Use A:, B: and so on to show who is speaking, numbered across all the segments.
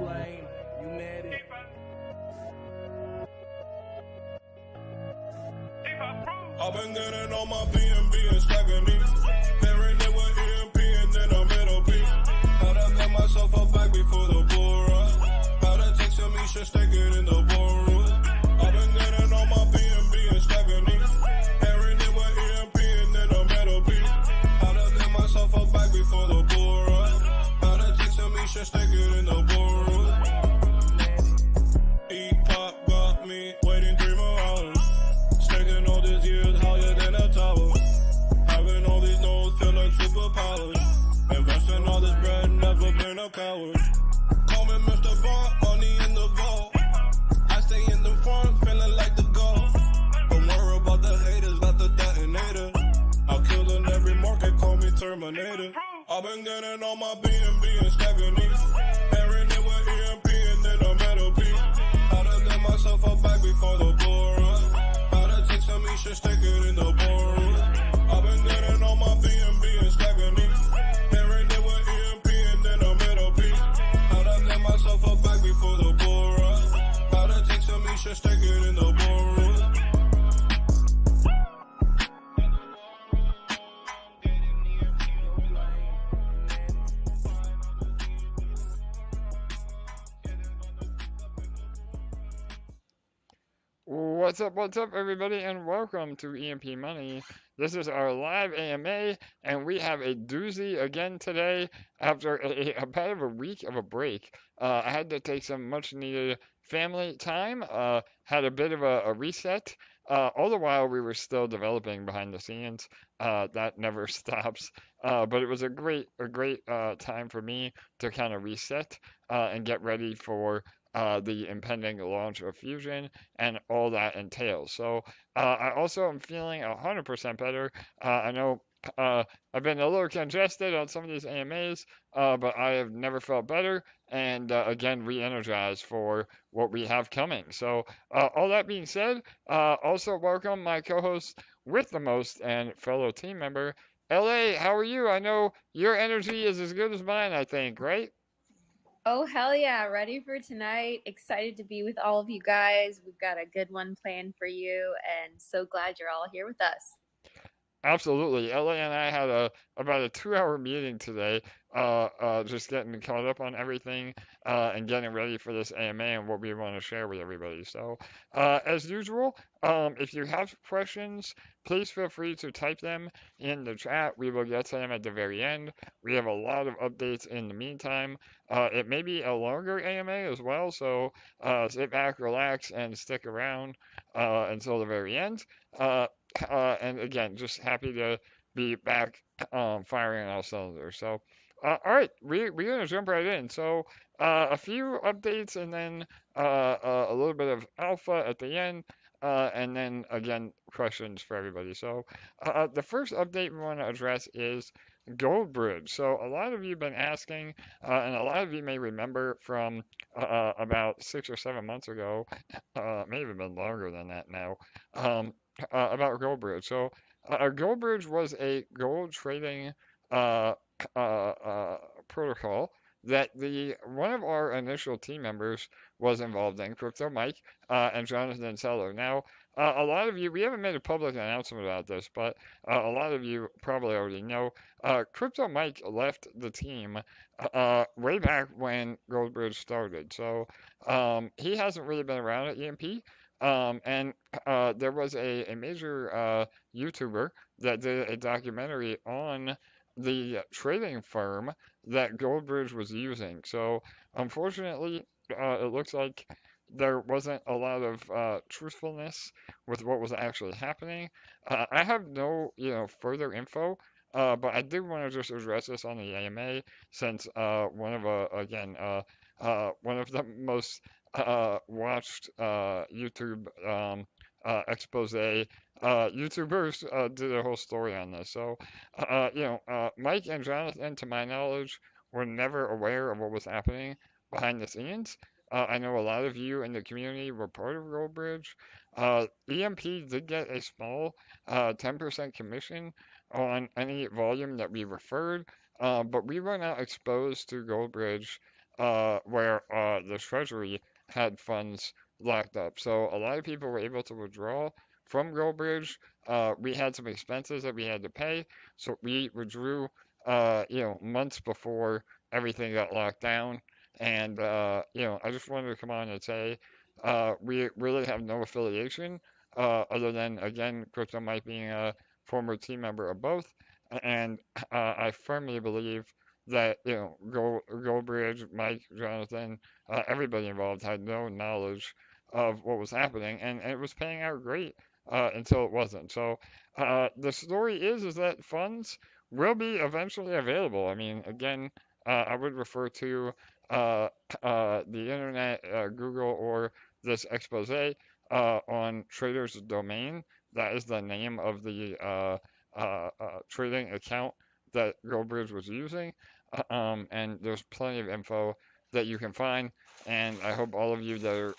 A: blame, you mad it.
B: I've been getting on my BNB and stacking these. Pairing it with EMP and then I'm LP. How to get myself up back before the bull run. How to text me, should stick it in the boardroom. I've been getting on my BNB and stacking these. Pairing it with EMP and then I'm LP. How to get myself up back before the bull run. How to text me, should stick it in the boardroom. E-pop got me waiting 3 more hours. Stacking all these years higher than a tower. Having all these nodes feel like superpowers. Investing all this bread, never been a coward. Call me Mr. Bond, money in the vault. I stay in the front, feeling like the goal. Don't worry about the haters, got the detonator. I'll kill in every market, call me Terminator. I've been getting on my BNB and stacking these. Pairing it with EMP and then I'm LP. How to get myself up back before the bull run. Tell me should stick it in the boardroom. I've been getting on my BNB and stacking these. Pairing it with EMP and then I'm LP. How to get myself up back before the bull run. How to tell me should stick it in the boardroom.
C: What's up, everybody, and welcome to EMP.Money. This is our live AMA, and we have a doozy again today after about a week of a break. I had to take some much-needed family time, had a bit of a reset. All the while, we were still developing behind the scenes. That never stops. But it was a great time for me to kind of reset and get ready for the impending launch of Fusion and all that entails. So I also am feeling 100% better. I know I've been a little congested on some of these AMAs, but I have never felt better and again re-energized for what we have coming. So all that being said, also welcome my co-host with the most and fellow team member, LA. How are you? I know your energy is as good as mine, I think, right?
D: Oh, hell yeah. Ready for tonight. Excited to be with all of you guys. We've got a good one planned for you, and so glad you're all here with us.
C: Absolutely. LA and I had about a 2-hour meeting today, just getting caught up on everything, and getting ready for this AMA and what we want to share with everybody. So, as usual, if you have questions, please feel free to type them in the chat. We will get to them at the very end. We have a lot of updates in the meantime. It may be a longer AMA as well, so sit back, relax, and stick around until the very end. And again, just happy to be back firing on all cylinders. So, all right, we're going to jump right in. So, a few updates and then a little bit of alpha at the end. And then again, questions for everybody. So, the first update we want to address is Gold Bridge. So, a lot of you have been asking, and a lot of you may remember from about 6 or 7 months ago, maybe been longer than that now, about Gold Bridge. So, Gold Bridge was a gold trading protocol that one of our initial team members was involved in, Crypto Mike and Jonathan Seller. Now, a lot of you, we haven't made a public announcement about this, but a lot of you probably already know, Crypto Mike left the team way back when Goldbridge started. So he hasn't really been around at EMP. And there was a major YouTuber that did a documentary on the trading firm that Goldbridge was using. So unfortunately, it looks like there wasn't a lot of truthfulness with what was actually happening. I have no, further info, but I did want to just address this on the AMA since one of the most watched YouTube expose YouTubers did a whole story on this. So, Mike and Jonathan, to my knowledge, were never aware of what was happening behind the scenes. I know a lot of you in the community were part of Goldbridge. EMP did get a small 10% commission on any volume that we referred, but we were not exposed to Goldbridge where the treasury had funds locked up. So a lot of people were able to withdraw from Goldbridge. We had some expenses that we had to pay, so we withdrew, months before everything got locked down. And I just wanted to come on and say we really have no affiliation other than, again, Crypto Mike being a former team member of both. And I firmly believe that Goldbridge, Mike, Jonathan, everybody involved had no knowledge of what was happening, and it was paying out great until it wasn't. So the story is that funds will be eventually available. I mean, again, I would refer to uh, the internet, Google, or this expose on Trader's Domain. That is the name of the trading account that Goldbridge was using. And there's plenty of info that you can find. And I hope all of you that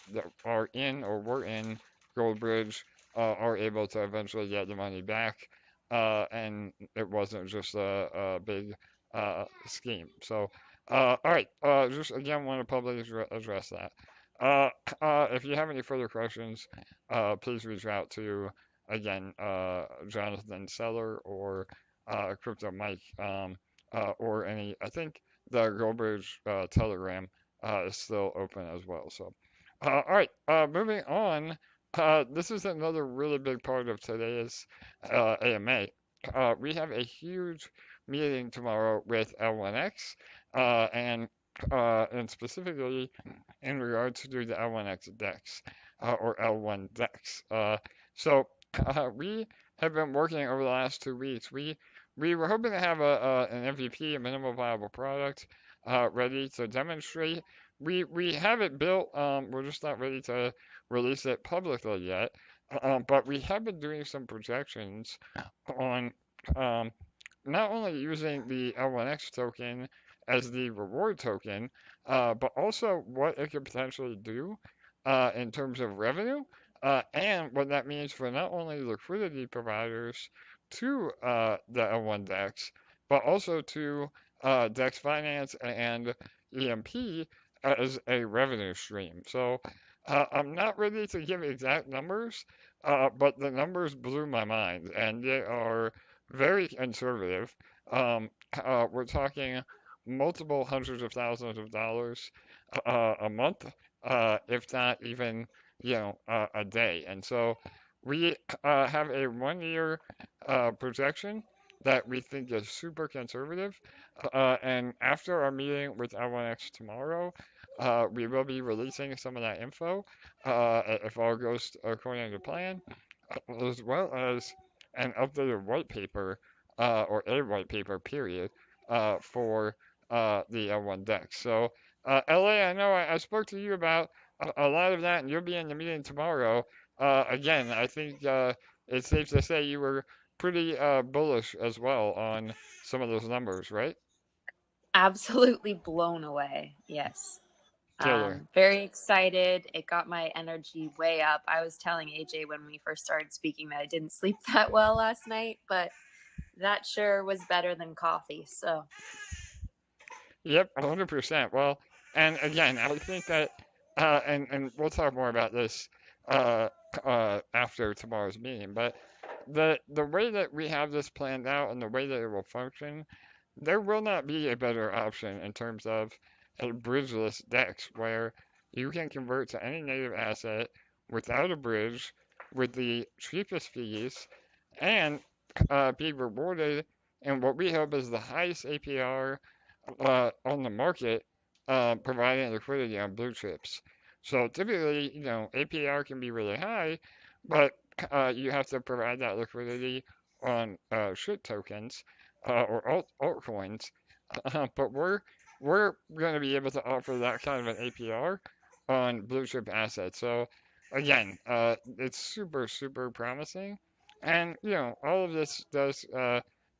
C: are in or were in Goldbridge are able to eventually get the money back. And it wasn't just a big scheme. So, all right, just again want to publicly address that. If you have any further questions, please reach out to, again, Jonathan Seller or Crypto Mike, or I think the Goldbridge Telegram is still open as well. So, all right, moving on. This is another really big part of today's AMA. We have a huge meeting tomorrow with L1X, and specifically in regards to the L1X DEX, or L1 DEX. We have been working over the last 2 weeks. We were hoping to have an MVP, a minimal viable product, ready to demonstrate. We have it built. We're just not ready to release it publicly yet. But we have been doing some projections on not only using the L1X token as the reward token, but also what it could potentially do in terms of revenue, and what that means for not only liquidity providers to the L1 DEX, but also to DEX Finance and EMP as a revenue stream. So I'm not ready to give exact numbers, but the numbers blew my mind, and they are very conservative. We're talking multiple hundreds of thousands of dollars a month, if not even, a day. And so we have a 1 year projection that we think is super conservative. And after our meeting with L1X tomorrow, we will be releasing some of that info, if all goes according to plan, as well as an updated white paper, or a white paper, period, for the L1 DEX. So, LA, I know I spoke to you about a lot of that, and you'll be in the meeting tomorrow. Again, I think it's safe to say you were pretty bullish as well on some of those numbers, right?
D: Absolutely blown away. Yes.
C: Killer.
D: Very excited. It got my energy way up. I was telling AJ when we first started speaking that I didn't sleep that well last night, but that sure was better than coffee. So,
C: Yep, 100%. Well, and again, I think that, and we'll talk more about this uh, after tomorrow's meeting, but the way that we have this planned out and the way that it will function, there will not be a better option in terms of a bridgeless DEX where you can convert to any native asset without a bridge with the cheapest fees and be rewarded in what we hope is the highest APR on the market, providing liquidity on blue chips. So typically, APR can be really high, but you have to provide that liquidity on shit tokens, or altcoins. But we're going to be able to offer that kind of an APR on blue chip assets. So again, it's super, super promising. And all of this does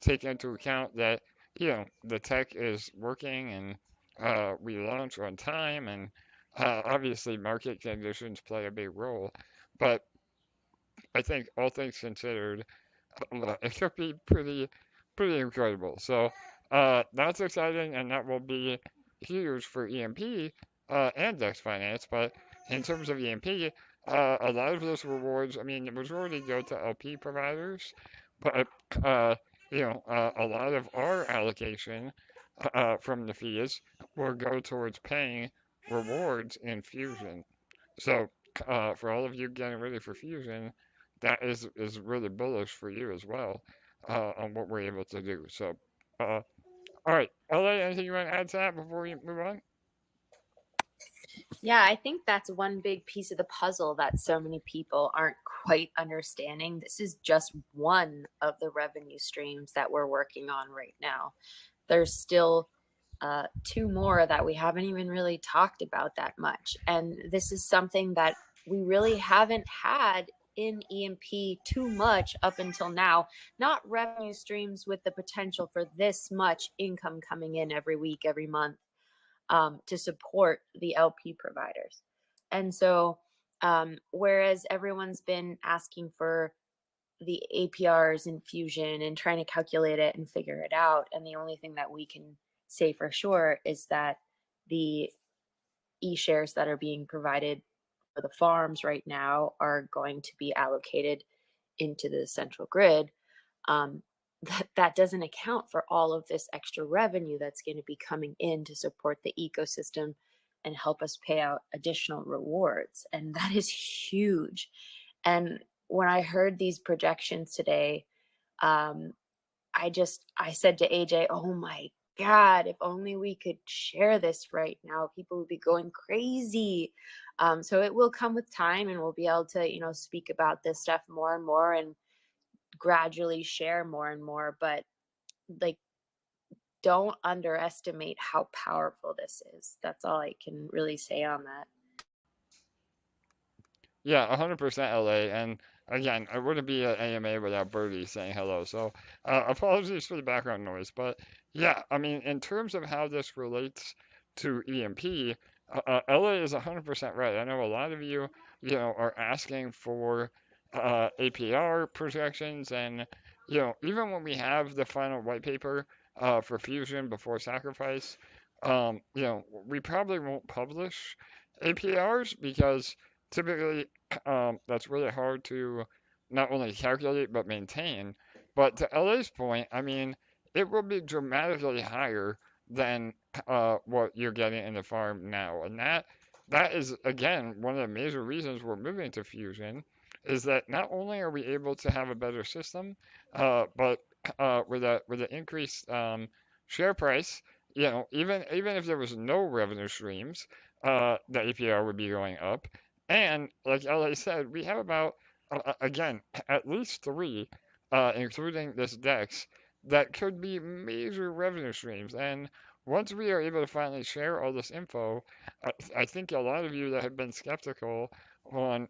C: take into account that the tech is working, and we launch on time, and obviously market conditions play a big role. But I think all things considered, it could be pretty incredible. So that's exciting, and that will be huge for EMP and DEX Finance. But in terms of EMP, a lot of those rewards, I mean, the majority go to LP providers, but a lot of our allocation from the fees will go towards paying rewards in Fusion. So for all of you getting ready for Fusion, that is really bullish for you as well on what we're able to do. So, all right, LA, anything you want to add to that before we move on?
D: Yeah, I think that's one big piece of the puzzle that so many people aren't quite understanding. This is just one of the revenue streams that we're working on right now. There's still two more that we haven't even really talked about that much. And this is something that we really haven't had in EMP too much up until now. Not revenue streams with the potential for this much income coming in every week, every month to support the LP providers. And so, whereas everyone's been asking for the APRs in Fusion and trying to calculate it and figure it out, and the only thing that we can say for sure is that the ESHAREs that are being provided for the farms right now are going to be allocated into the central grid. That doesn't account for all of this extra revenue that's going to be coming in to support the ecosystem and help us pay out additional rewards. And that is huge. And when I heard these projections today, I said to AJ, oh my God, if only we could share this right now, people would be going crazy. So it will come with time, and we'll be able to, speak about this stuff more and more and gradually share more and more. But like, don't underestimate how powerful this is. That's all I can really say on that.
C: Yeah, 100% LA. And again, I wouldn't be at AMA without Birdie saying hello. So apologies for the background noise. But yeah, I mean, in terms of how this relates to EMP, LA is 100% right. I know a lot of you, are asking for APR projections. And, even when we have the final white paper for Fusion before sacrifice, we probably won't publish APRs because typically that's really hard to not only calculate but maintain. But to LA's point, I mean, it will be dramatically higher than what you're getting in the farm now, and that is again one of the major reasons we're moving to Fusion, is that not only are we able to have a better system, but with an increased share price, even if there was no revenue streams, the APR would be going up. And like LA said, we have about, again, at least three, including this DEX, that could be major revenue streams. And once we are able to finally share all this info, I think a lot of you that have been skeptical on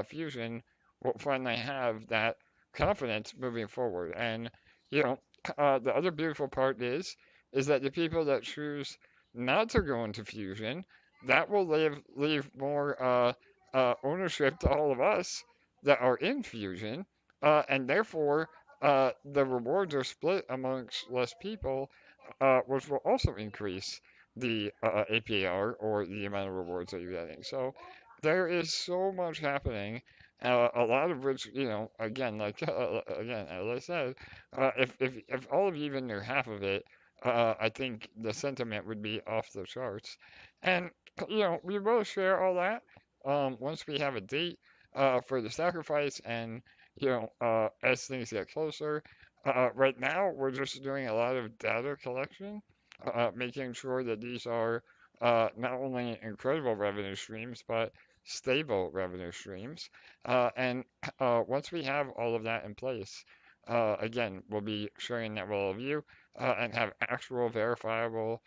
C: Fusion will finally have that confidence moving forward. And, the other beautiful part is that the people that choose not to go into Fusion, that will leave more ownership to all of us that are in Fusion, and therefore the rewards are split amongst less people, which will also increase the APR or the amount of rewards that you're getting. So there is so much happening. A lot of which, again, again, as I said, if all of you even knew half of it, I think the sentiment would be off the charts. And we will share all that once we have a date for the sacrifice, and as things get closer. Right now, we're just doing a lot of data collection, making sure that these are not only incredible revenue streams, but stable revenue streams. And once we have all of that in place, again, we'll be sharing that with all of you and have actual verifiable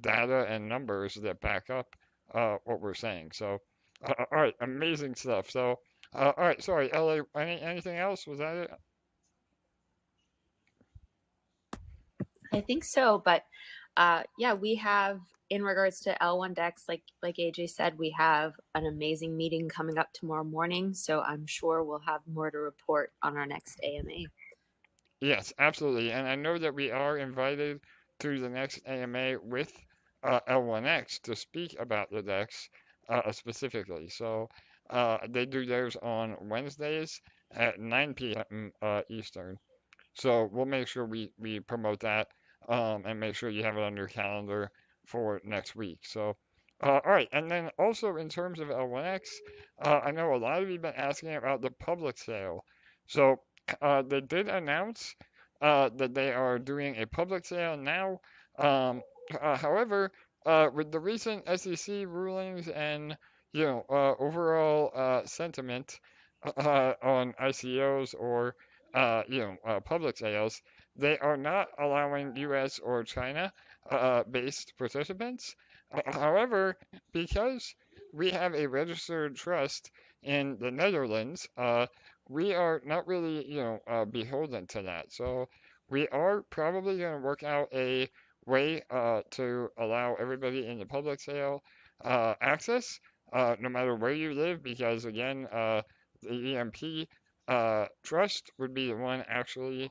C: data and numbers that back up what we're saying. So, all right, amazing stuff. So, all right, sorry, LA, anything else? Was that it?
D: I think so, but yeah, we have, in regards to L1 DEX, like AJ said, we have an amazing meeting coming up tomorrow morning, so I'm sure we'll have more to report on our next AMA.
C: Yes, absolutely. And I know that we are invited to the next AMA with L1X to speak about the DEX specifically. So they do theirs on Wednesdays at 9 p.m. Eastern. So we'll make sure we promote that and make sure you have it on your calendar for next week. So, all right. And then also in terms of L1X, I know a lot of you have been asking about the public sale. So they did announce that they are doing a public sale now. However, with the recent SEC rulings and overall sentiment on ICOs or public sales, they are not allowing U.S. or China based participants. However, because we have a registered trust in the Netherlands, we are not really, beholden to that. So we are probably going to work out a way to allow everybody in the public sale access, no matter where you live, because again, the EMP trust would be the one actually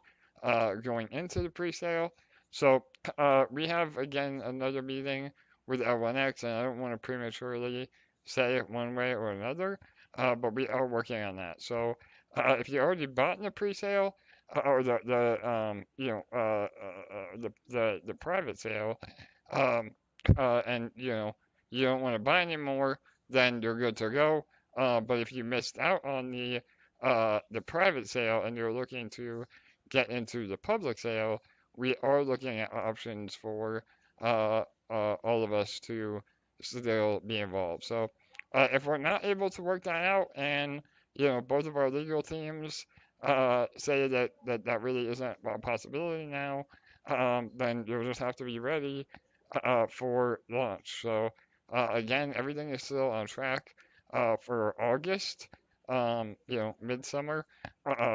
C: going into the pre-sale. So we have again another meeting with L1X, and I don't want to prematurely say it one way or another, but we are working on that. So if you already bought in the pre-sale or the private sale, um, and you don't want to buy anymore, then you're good to go. But if you missed out on the private sale and you're looking to get into the public sale, we are looking at options for all of us to still be involved. So if we're not able to work that out and both of our legal teams say that really isn't a possibility now, then you'll just have to be ready for launch. So again, everything is still on track for August, midsummer,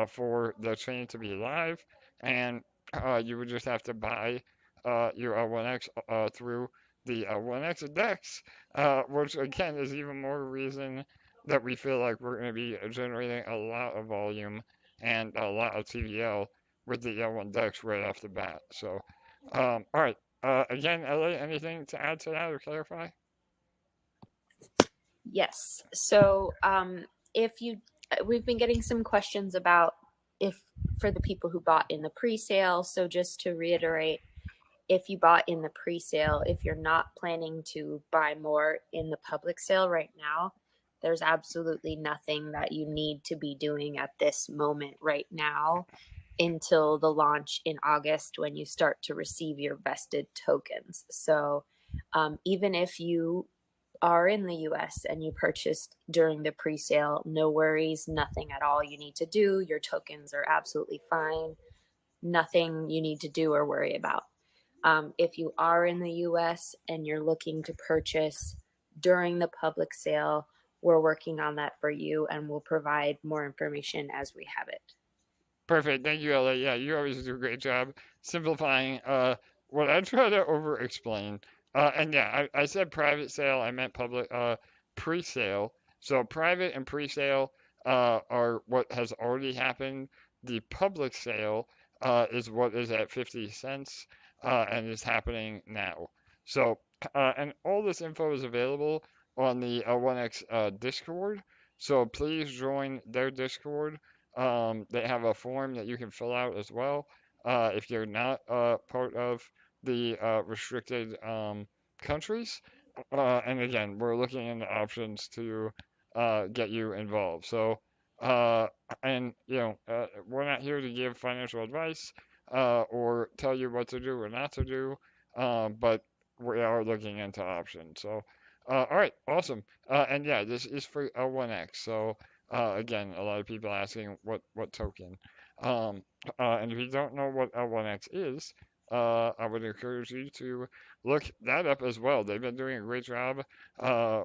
C: for the chain to be live, and you would just have to buy your L1X through the L1X DEX, which again is even more reason that we feel like we're going to be generating a lot of volume and a lot of TVL with the L1 DEX right off the bat. So, all right. Again, LA, anything to add to that or clarify?
D: Yes. So if you, we've been getting some questions about if for the people who bought in the pre-sale. So just to reiterate, if you bought in the pre-sale, if you're not planning to buy more in the public sale right now, there's absolutely nothing that you need to be doing at this moment right now until the launch in August when you start to receive your vested tokens. So even if you are in the US and you purchased during the pre-sale, no worries, nothing at all you need to do. Your tokens are absolutely fine. Nothing you need to do or worry about. If you are in the US and you're looking to purchase during the public sale, we're working on that for you and we'll provide more information as we have it.
C: Perfect. Thank you, LA. Yeah, you always do a great job simplifying what I try to over explain. And yeah, I said private sale, I meant public pre-sale. So private and pre-sale are what has already happened. The public sale is what is at 50 cents and is happening now. So and all this info is available on the L1X Discord. So please join their Discord. They have a form that you can fill out as well if you're not part of the restricted countries. And again, we're looking into options to get you involved. So, and we're not here to give financial advice or tell you what to do or not to do, but we are looking into options. So, all right, awesome. And yeah, this is for L1X. So. Again, a lot of people asking what token. And if you don't know what L1X is, I would encourage you to look that up as well. They've been doing a great job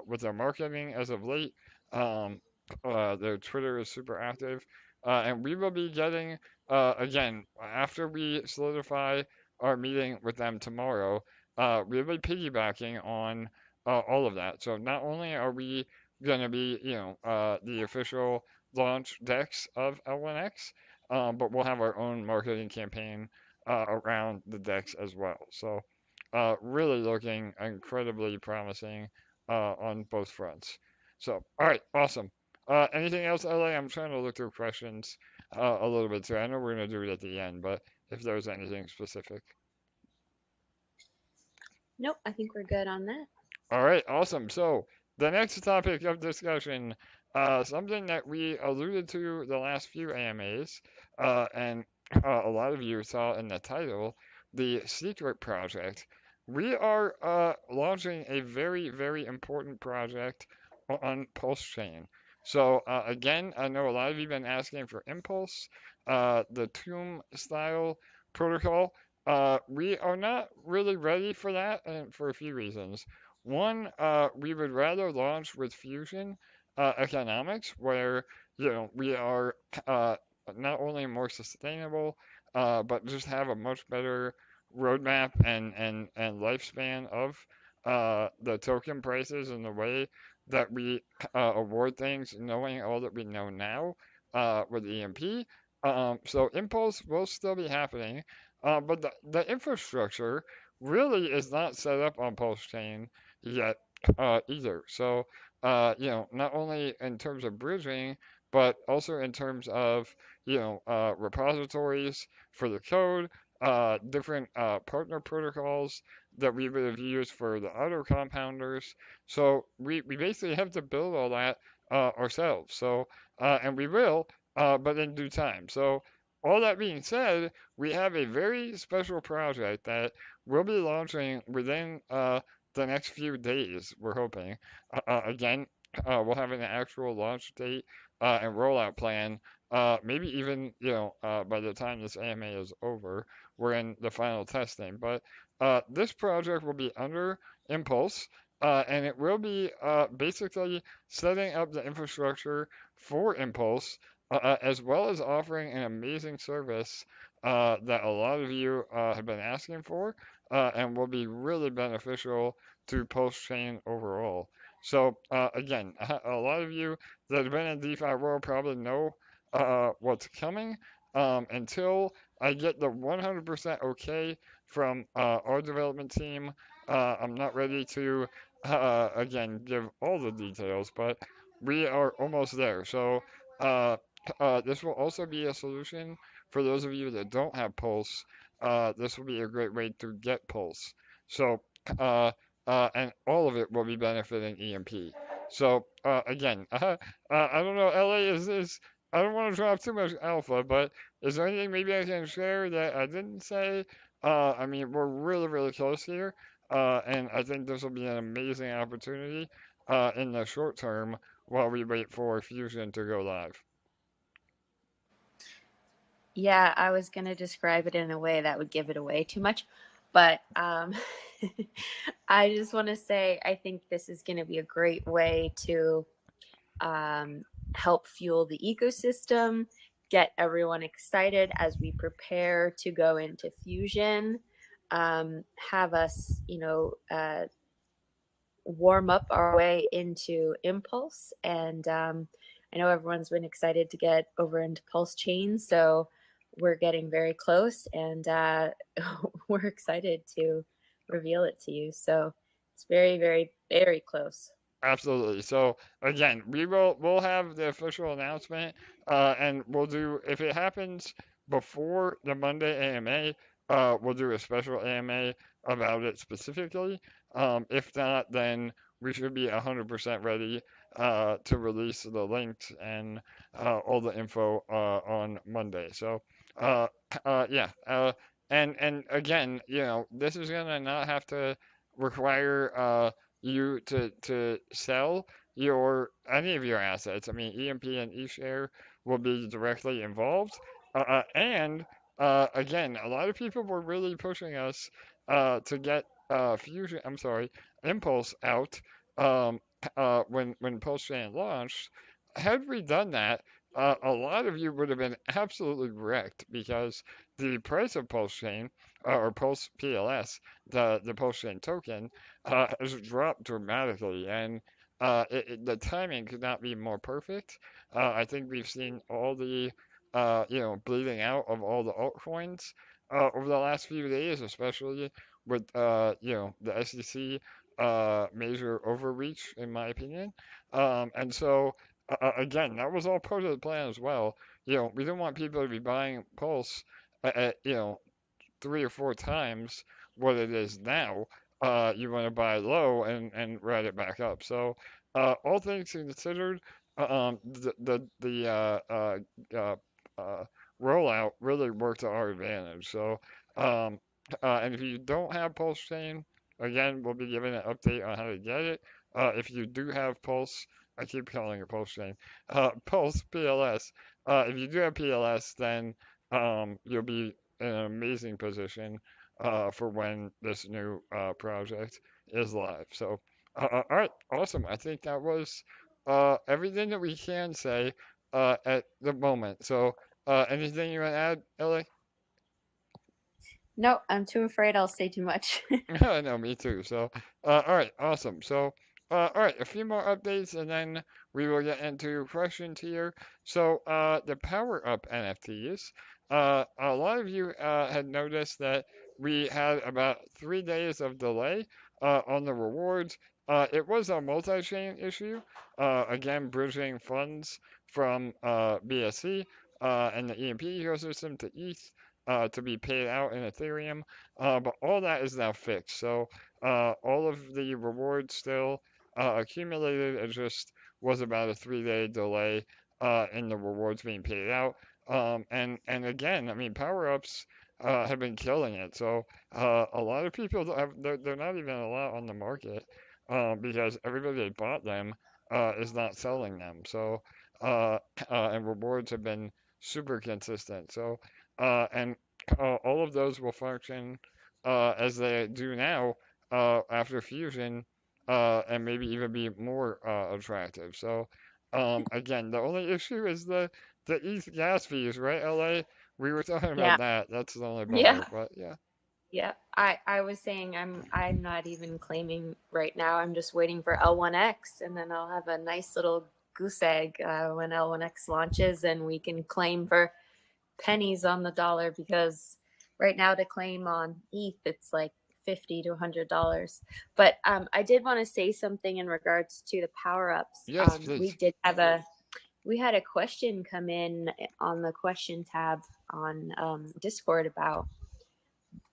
C: with their marketing as of late. Their Twitter is super active. And we will be getting, again, after we solidify our meeting with them tomorrow, we'll be piggybacking on all of that. So not only are we going to be, the official launch DEX of L1X, but we'll have our own marketing campaign around the DEX as well. So, really looking incredibly promising on both fronts. So, all right, awesome. Anything else, LA? I'm trying to look through questions a little bit too. I know we're going to do it at the end, but if there's anything specific.
D: Nope, I think we're good on that.
C: All right, awesome. So the next topic of discussion, something that we alluded to the last few AMAs, and a lot of you saw in the title, the secret project. We are launching a very, very important project on PulseChain. So again, I know a lot of you have been asking for Impulse, the Tomb style protocol. We are not really ready for that, and for a few reasons. One, we would rather launch with Fusion economics, where we are uh, not only more sustainable, but just have a much better roadmap and lifespan of the token prices and the way that we award things, knowing all that we know now with EMP. So Impulse will still be happening, but the infrastructure really is not set up on PulseChain yet either. So, not only in terms of bridging, but also in terms of, repositories for the code, different partner protocols that we would have used for the auto compounders. So we basically have to build all that ourselves. So, and we will, but in due time. So, all that being said, we have a very special project that we'll be launching within the next few days, we're hoping. Again, we'll have an actual launch date and rollout plan. Maybe even, by the time this AMA is over, we're in the final testing. But this project will be under Impulse, and it will be basically setting up the infrastructure for Impulse, as well as offering an amazing service that a lot of you have been asking for, and will be really beneficial to PulseChain overall. So again, a lot of you that have been in DeFi world probably know what's coming. Until I get the 100% okay from our development team, I'm not ready to again give all the details, but we are almost there. So uh, this will also be a solution for those of you that don't have Pulse. This will be a great way to get Pulse. So uh, and all of it will be benefiting EMP. So again, I don't know, LA is I don't want to drop too much alpha, but is there anything maybe I can share that I didn't say? I mean, we're really, really close here, and I think this will be an amazing opportunity in the short term while we wait for Fusion to go live.
D: Yeah, I was going to describe it in a way that would give it away too much, but I just want to say I think this is going to be a great way to help fuel the ecosystem, get everyone excited as we prepare to go into Fusion, have us, warm up our way into Impulse. And I know everyone's been excited to get over into PulseChain, so we're getting very close, and we're excited to reveal it to you. So it's very, very, very close.
C: Absolutely. So again, we'll have the official announcement, and we'll do if it happens before the Monday AMA, we'll do a special AMA about it specifically. If not, then we should be 100% ready to release the links and all the info on Monday. So uh, yeah, and again, this is gonna not have to require you to sell any of your assets. I mean, EMP and ESHARE will be directly involved. And again, a lot of people were really pushing us to get Fusion, I'm sorry, Impulse out when PulseChain launched. Had we done that, a lot of you would have been absolutely wrecked because the price of PulseChain or Pulse PLS, the PulseChain token, has dropped dramatically, and the timing could not be more perfect. I think we've seen all the bleeding out of all the altcoins over the last few days, especially with the SEC major overreach, in my opinion. And so again, that was all part of the plan as well. We didn't want people to be buying Pulse at 3 or 4 times what it is now. You want to buy low and ride it back up. So all things considered, the rollout really worked to our advantage. So and if you don't have PulseChain, again, we'll be giving an update on how to get it. If you do have Pulse, I keep calling it PulseChain, Pulse PLS. If you do have PLS, then you'll be in an amazing position for when this new project is live. So, all right, awesome. I think that was everything that we can say at the moment. So, anything you want to add, Ellie?
D: No, I'm too afraid I'll say too much.
C: No, me too. So, all right, awesome. So, all right, a few more updates, and then we will get into questions here. So, the POW'r UP NFTs. A lot of you had noticed that we had about 3 days of delay on the rewards. It was a multi-chain issue. Again, bridging funds from BSC and the EMP ecosystem to ETH to be paid out in Ethereum. But all that is now fixed. So all of the rewards still accumulated. It just was about a 3-day delay in the rewards being paid out. And again, I mean, power ups have been killing it. So a lot of people they're not even a lot on the market because everybody that bought them is not selling them. So and rewards have been super consistent. So and all of those will function as they do now after fusion, and maybe even be more attractive. So again, the only issue is the ETH gas fees, right, LA? We were talking
D: Yeah.
C: about that. That's the only
D: Yeah.
C: bummer, but yeah.
D: Yeah, I was saying I'm not even claiming right now. I'm just waiting for L1X, and then I'll have a nice little goose egg when L1X launches, and we can claim for pennies on the dollar, because right now to claim on ETH it's like $50 to $100. But I did want to say something in regards to the power ups.
C: Yes, please.
D: We had a question come in on the question tab on Discord about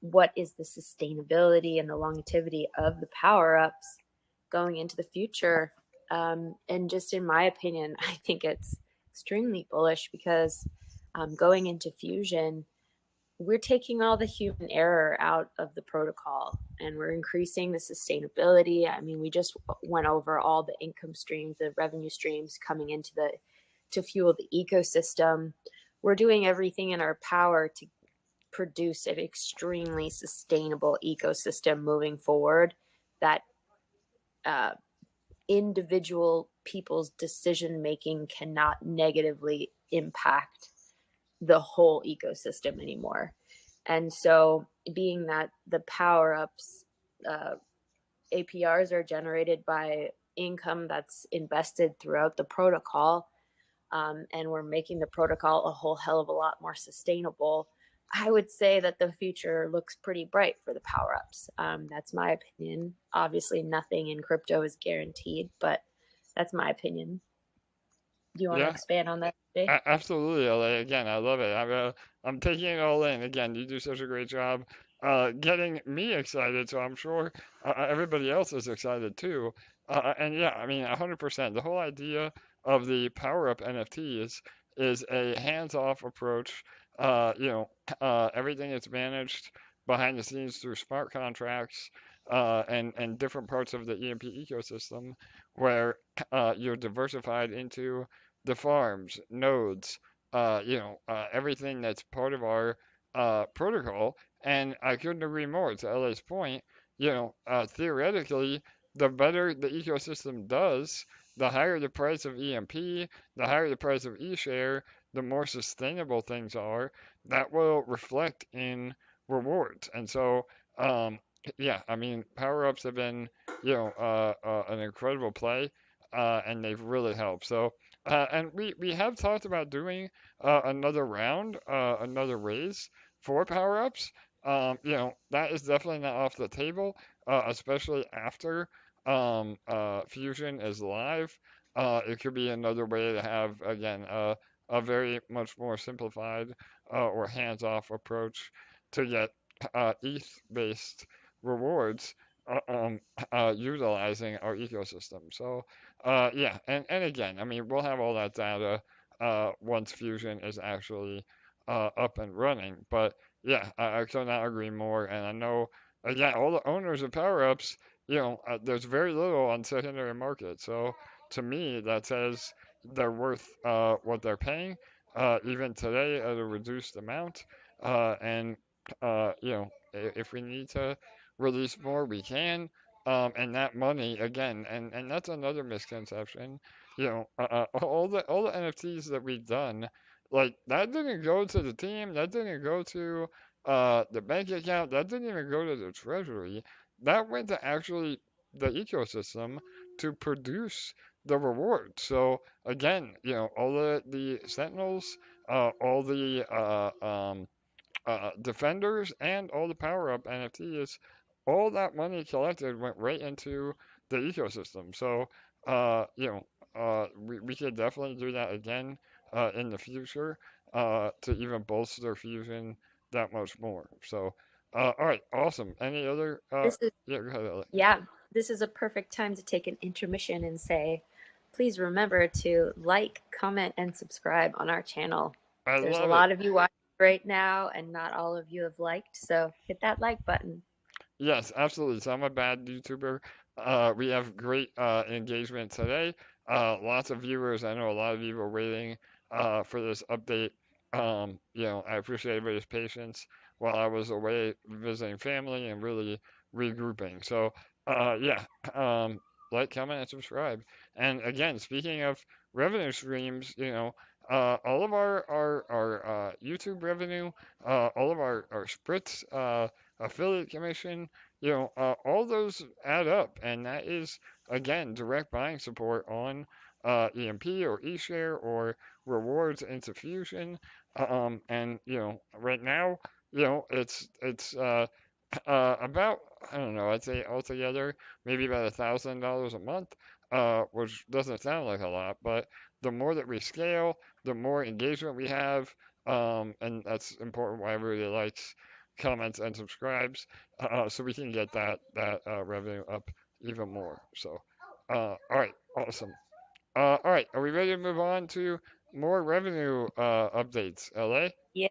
D: what is the sustainability and the longevity of the power ups going into the future. And just in my opinion, I think it's extremely bullish because going into fusion, we're taking all the human error out of the protocol and we're increasing the sustainability. I mean, we just went over all the income streams, the revenue streams coming into to fuel the ecosystem. We're doing everything in our power to produce an extremely sustainable ecosystem moving forward that individual people's decision making cannot negatively impact the whole ecosystem anymore. And so being that the power ups APRs are generated by income that's invested throughout the protocol, and we're making the protocol a whole hell of a lot more sustainable, I would say that the future looks pretty bright for the power ups. That's my opinion. Obviously, nothing in crypto is guaranteed, but that's my opinion. Do you want to expand on that, Jay?
C: Absolutely, LA. Again, I love it. I'm taking it all in. Again, you do such a great job getting me excited, so I'm sure everybody else is excited too. And yeah, I mean, 100%. The whole idea of the Power Up NFTs is a hands-off approach. Everything is managed behind the scenes through smart contracts and different parts of the EMP ecosystem, where you're diversified into the farms, nodes, everything that's part of our protocol. And I couldn't agree more to LA's point. Theoretically, the better the ecosystem does, the higher the price of EMP, the higher the price of ESHARE, the more sustainable things are. That will reflect in rewards. And so, yeah, I mean, power ups have been, an incredible play, and they've really helped. So, and we have talked about doing another round, another raise for power ups. that is definitely not off the table, especially after Fusion is live. It could be another way to have, again, a very much more simplified or hands-off approach to get ETH-based rewards utilizing our ecosystem. So, yeah, and again, I mean, we'll have all that data once Fusion is actually up and running. But yeah, I could not agree more. And I know, again, all the owners of Power Ups, there's very little on secondary market. So to me, that says they're worth what they're paying, even today at a reduced amount. And if we need to release more, we can. And that money again, and that's another misconception. All the NFTs that we've done, like that didn't go to the team, that didn't go to the bank account, that didn't even go to the treasury. That went to actually the ecosystem to produce the reward. So again, all the sentinels, all the defenders, and all the power up NFTs, all that money collected went right into the ecosystem. So, we could definitely do that again in the future to even bolster Fusion that much more. So, all right, awesome. Any other?
D: This is
C: Yeah, go ahead, Ellie.
D: Yeah, this is a perfect time to take an intermission and say, please remember to like, comment, and subscribe on our channel.
C: I
D: There's a
C: love it.
D: lot of you watching right now, and not all of you have liked, so hit that like button.
C: Yes, absolutely. So I'm a bad YouTuber. We have great engagement today. Lots of viewers. I know a lot of you were waiting for this update. I appreciate everybody's patience while I was away visiting family and really regrouping. So, yeah, like, comment, and subscribe. And again, speaking of revenue streams, all of our YouTube revenue, all of our Spritz affiliate commission, all those add up, and that is again direct buying support on EMP or eShare or rewards into Fusion. And right now, it's about, I don't know, I'd say altogether maybe about $1,000 a month, which doesn't sound like a lot, but the more that we scale, the more engagement we have, and that's important why everybody likes, comments, and subscribes, so we can get that revenue up even more. So, all right, awesome. All right, are we ready to move on to more revenue updates, LA?
D: Yeah.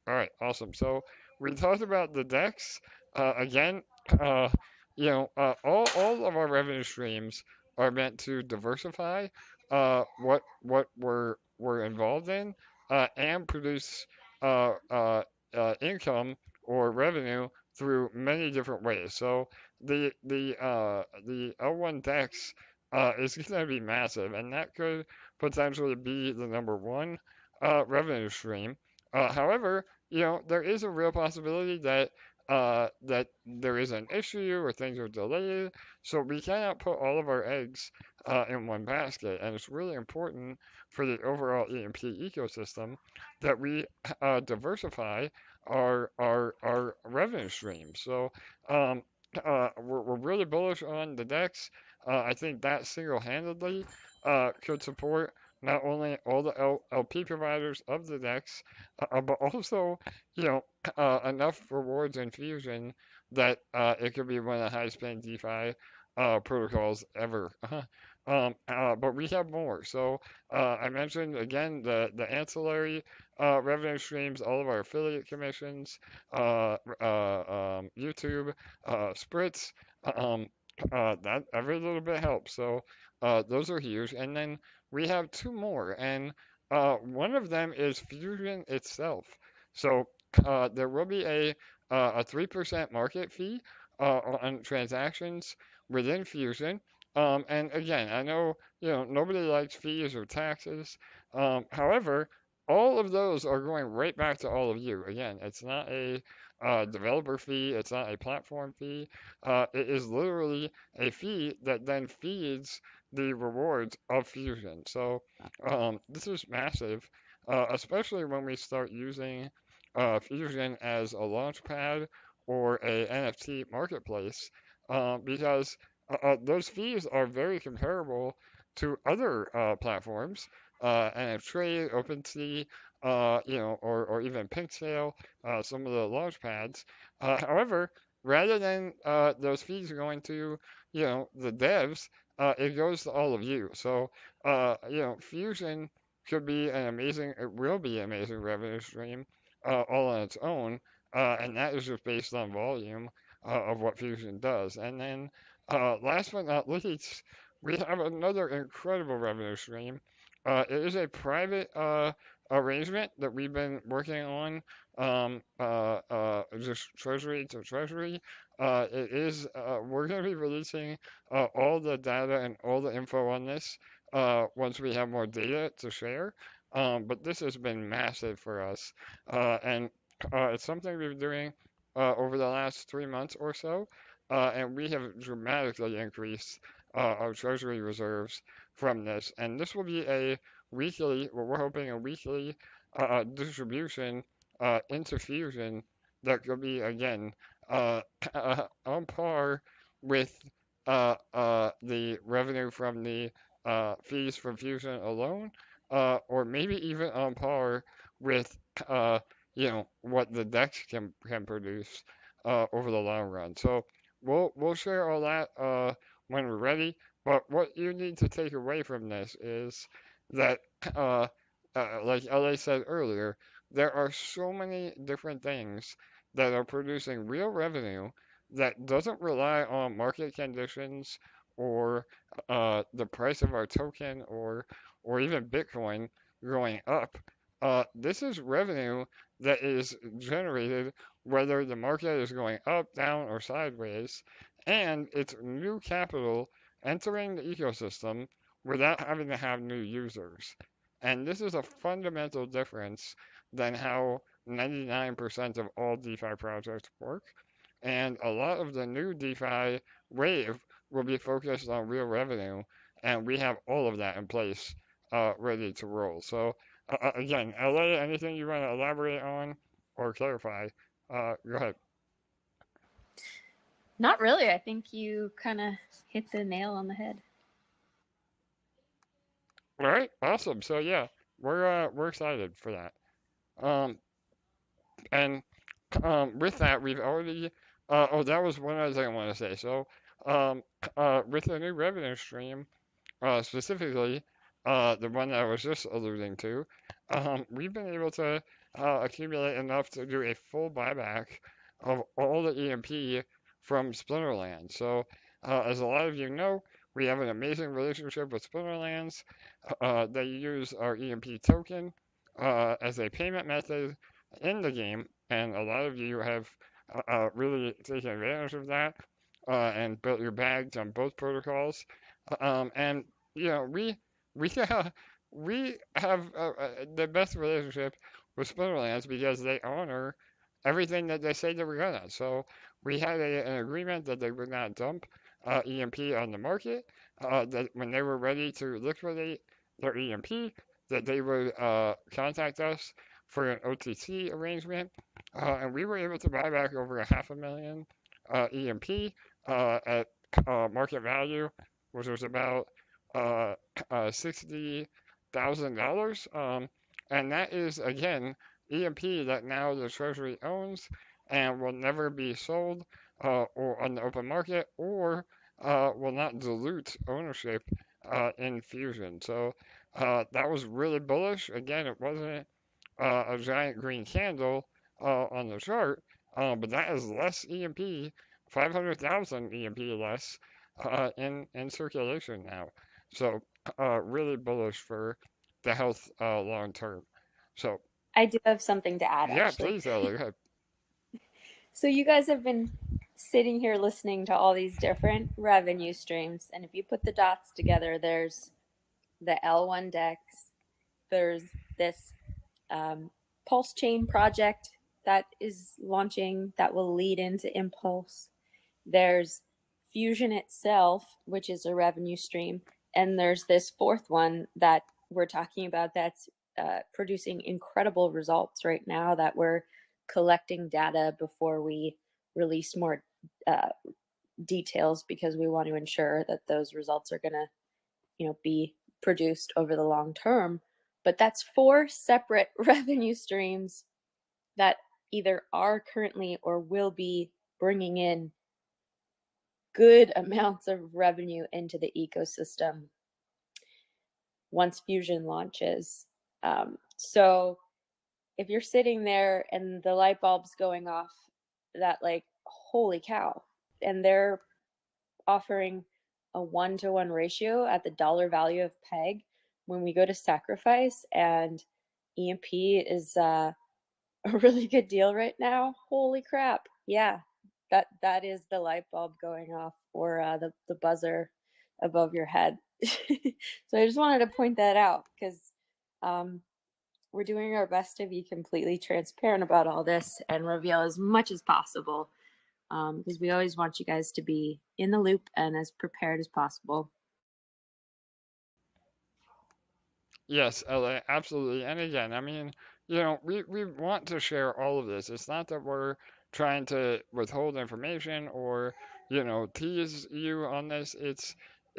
C: All right, awesome. So we talked about the DEX. Again, all of our revenue streams are meant to diversify what we're involved in and produce uh, uh, income or revenue through many different ways. So the L1 DEX is going to be massive, and that could potentially be the number one revenue stream. However, there is a real possibility that there is an issue or things are delayed, so we cannot put all of our eggs in one basket, and it's really important for the overall EMP ecosystem that we diversify our revenue streams. So we're really bullish on the DEX. I think that single-handedly could support not only all the LP providers of the DEX, but also, you know, enough rewards and fusion that it could be one of the highest paying DeFi protocols ever. But we have more. So I mentioned again the ancillary revenue streams, all of our affiliate commissions, YouTube, Spritz. Um, that every little bit helps. So those are huge. And then we have two more, and one of them is Fusion itself. So there will be a 3% market fee on transactions within Fusion. And again, I know nobody likes fees or taxes. However, all of those are going right back to all of you. Again, it's not a developer fee, it's not a platform fee. It is literally a fee that then feeds the rewards of Fusion. So this is massive, especially when we start using Fusion as a launch pad or a NFT marketplace, because those fees are very comparable to other platforms, NFTrade, OpenSea, or even PinkSale, some of the launch pads. However, rather than those fees going to, the devs, it goes to all of you. So, Fusion could be it will be an amazing revenue stream all on its own, and that is just based on volume of what Fusion does. And then, last but not least, we have another incredible revenue stream. It is a private arrangement that we've been working on, just treasury to treasury. We're going to be releasing all the data and all the info on this once we have more data to share. But this has been massive for us, and it's something we've been doing over the last 3 months or so, and we have dramatically increased our treasury reserves from this. And this will be we're hoping a weekly distribution into Fusion that could be, again, on par with the revenue from the fees from Fusion alone, or maybe even on par with what the DEX can produce over the long run. So we'll share all that when we're ready. But what you need to take away from this is that, uh, like LA said earlier, there are so many different things that are producing real revenue that doesn't rely on market conditions or the price of our token or even Bitcoin going up. This is revenue that is generated whether the market is going up, down, or sideways, and it's new capital entering the ecosystem without having to have new users. And this is a fundamental difference than how 99% of all DeFi projects work. And a lot of the new DeFi wave will be focused on real revenue, and we have all of that in place, ready to roll. So, again, LA, anything you want to elaborate on or clarify? Go ahead.
D: Not really. I think you kind of hit the nail on the head.
C: All right, awesome. So yeah, we're excited for that. Um, and with that, we've already. Oh, that was one other thing I want to say. So, um, with the new revenue stream, specifically, the one that I was just alluding to, we've been able to accumulate enough to do a full buyback of all the EMP from Splinterland. So, as a lot of you know, we have an amazing relationship with Splinterlands. They use our EMP token as a payment method in the game, and a lot of you have really taken advantage of that and built your bags on both protocols. And we we have the best relationship with Splinterlands because they honor everything that they say they were gonna. So we had an agreement that they would not dump EMP on the market. That when they were ready to liquidate their EMP, that they would contact us for an OTC arrangement, and we were able to buy back over 500,000 EMP at market value, which was about $60,000. And that is, again, EMP that now the Treasury owns and will never be sold or on the open market or will not dilute ownership in Fusion. So that was really bullish. Again, it wasn't a giant green candle on the chart, but that is less EMP, 500,000 EMP less in circulation now. So really bullish for the health long term. So
D: I do have something to add,
C: yeah,
D: actually.
C: please, Ellie, go ahead.
D: So you guys have been sitting here listening to all these different revenue streams, and if you put the dots together, there's the L1 DEX, there's this PulseChain project that is launching that will lead into Impulse. There's Fusion itself, which is a revenue stream, and there's this fourth one that we're talking about that's producing incredible results right now that we're collecting data before we release more details, because we want to ensure that those results are going to, be produced over the long term. But that's 4 separate revenue streams that either are currently or will be bringing in good amounts of revenue into the ecosystem once Fusion launches. So if you're sitting there and the light bulb's going off, that like, holy cow, and they're offering a 1-to-1 ratio at the dollar value of PEG when we go to sacrifice, and EMP is a really good deal right now. Holy crap. Yeah, that is the light bulb going off, or the buzzer above your head. So I just wanted to point that out, because we're doing our best to be completely transparent about all this and reveal as much as possible, because we always want you guys to be in the loop and as prepared as possible.
C: Yes, LA, absolutely. And again, I mean, we want to share all of this. It's not that we're trying to withhold information or, tease you on this. It's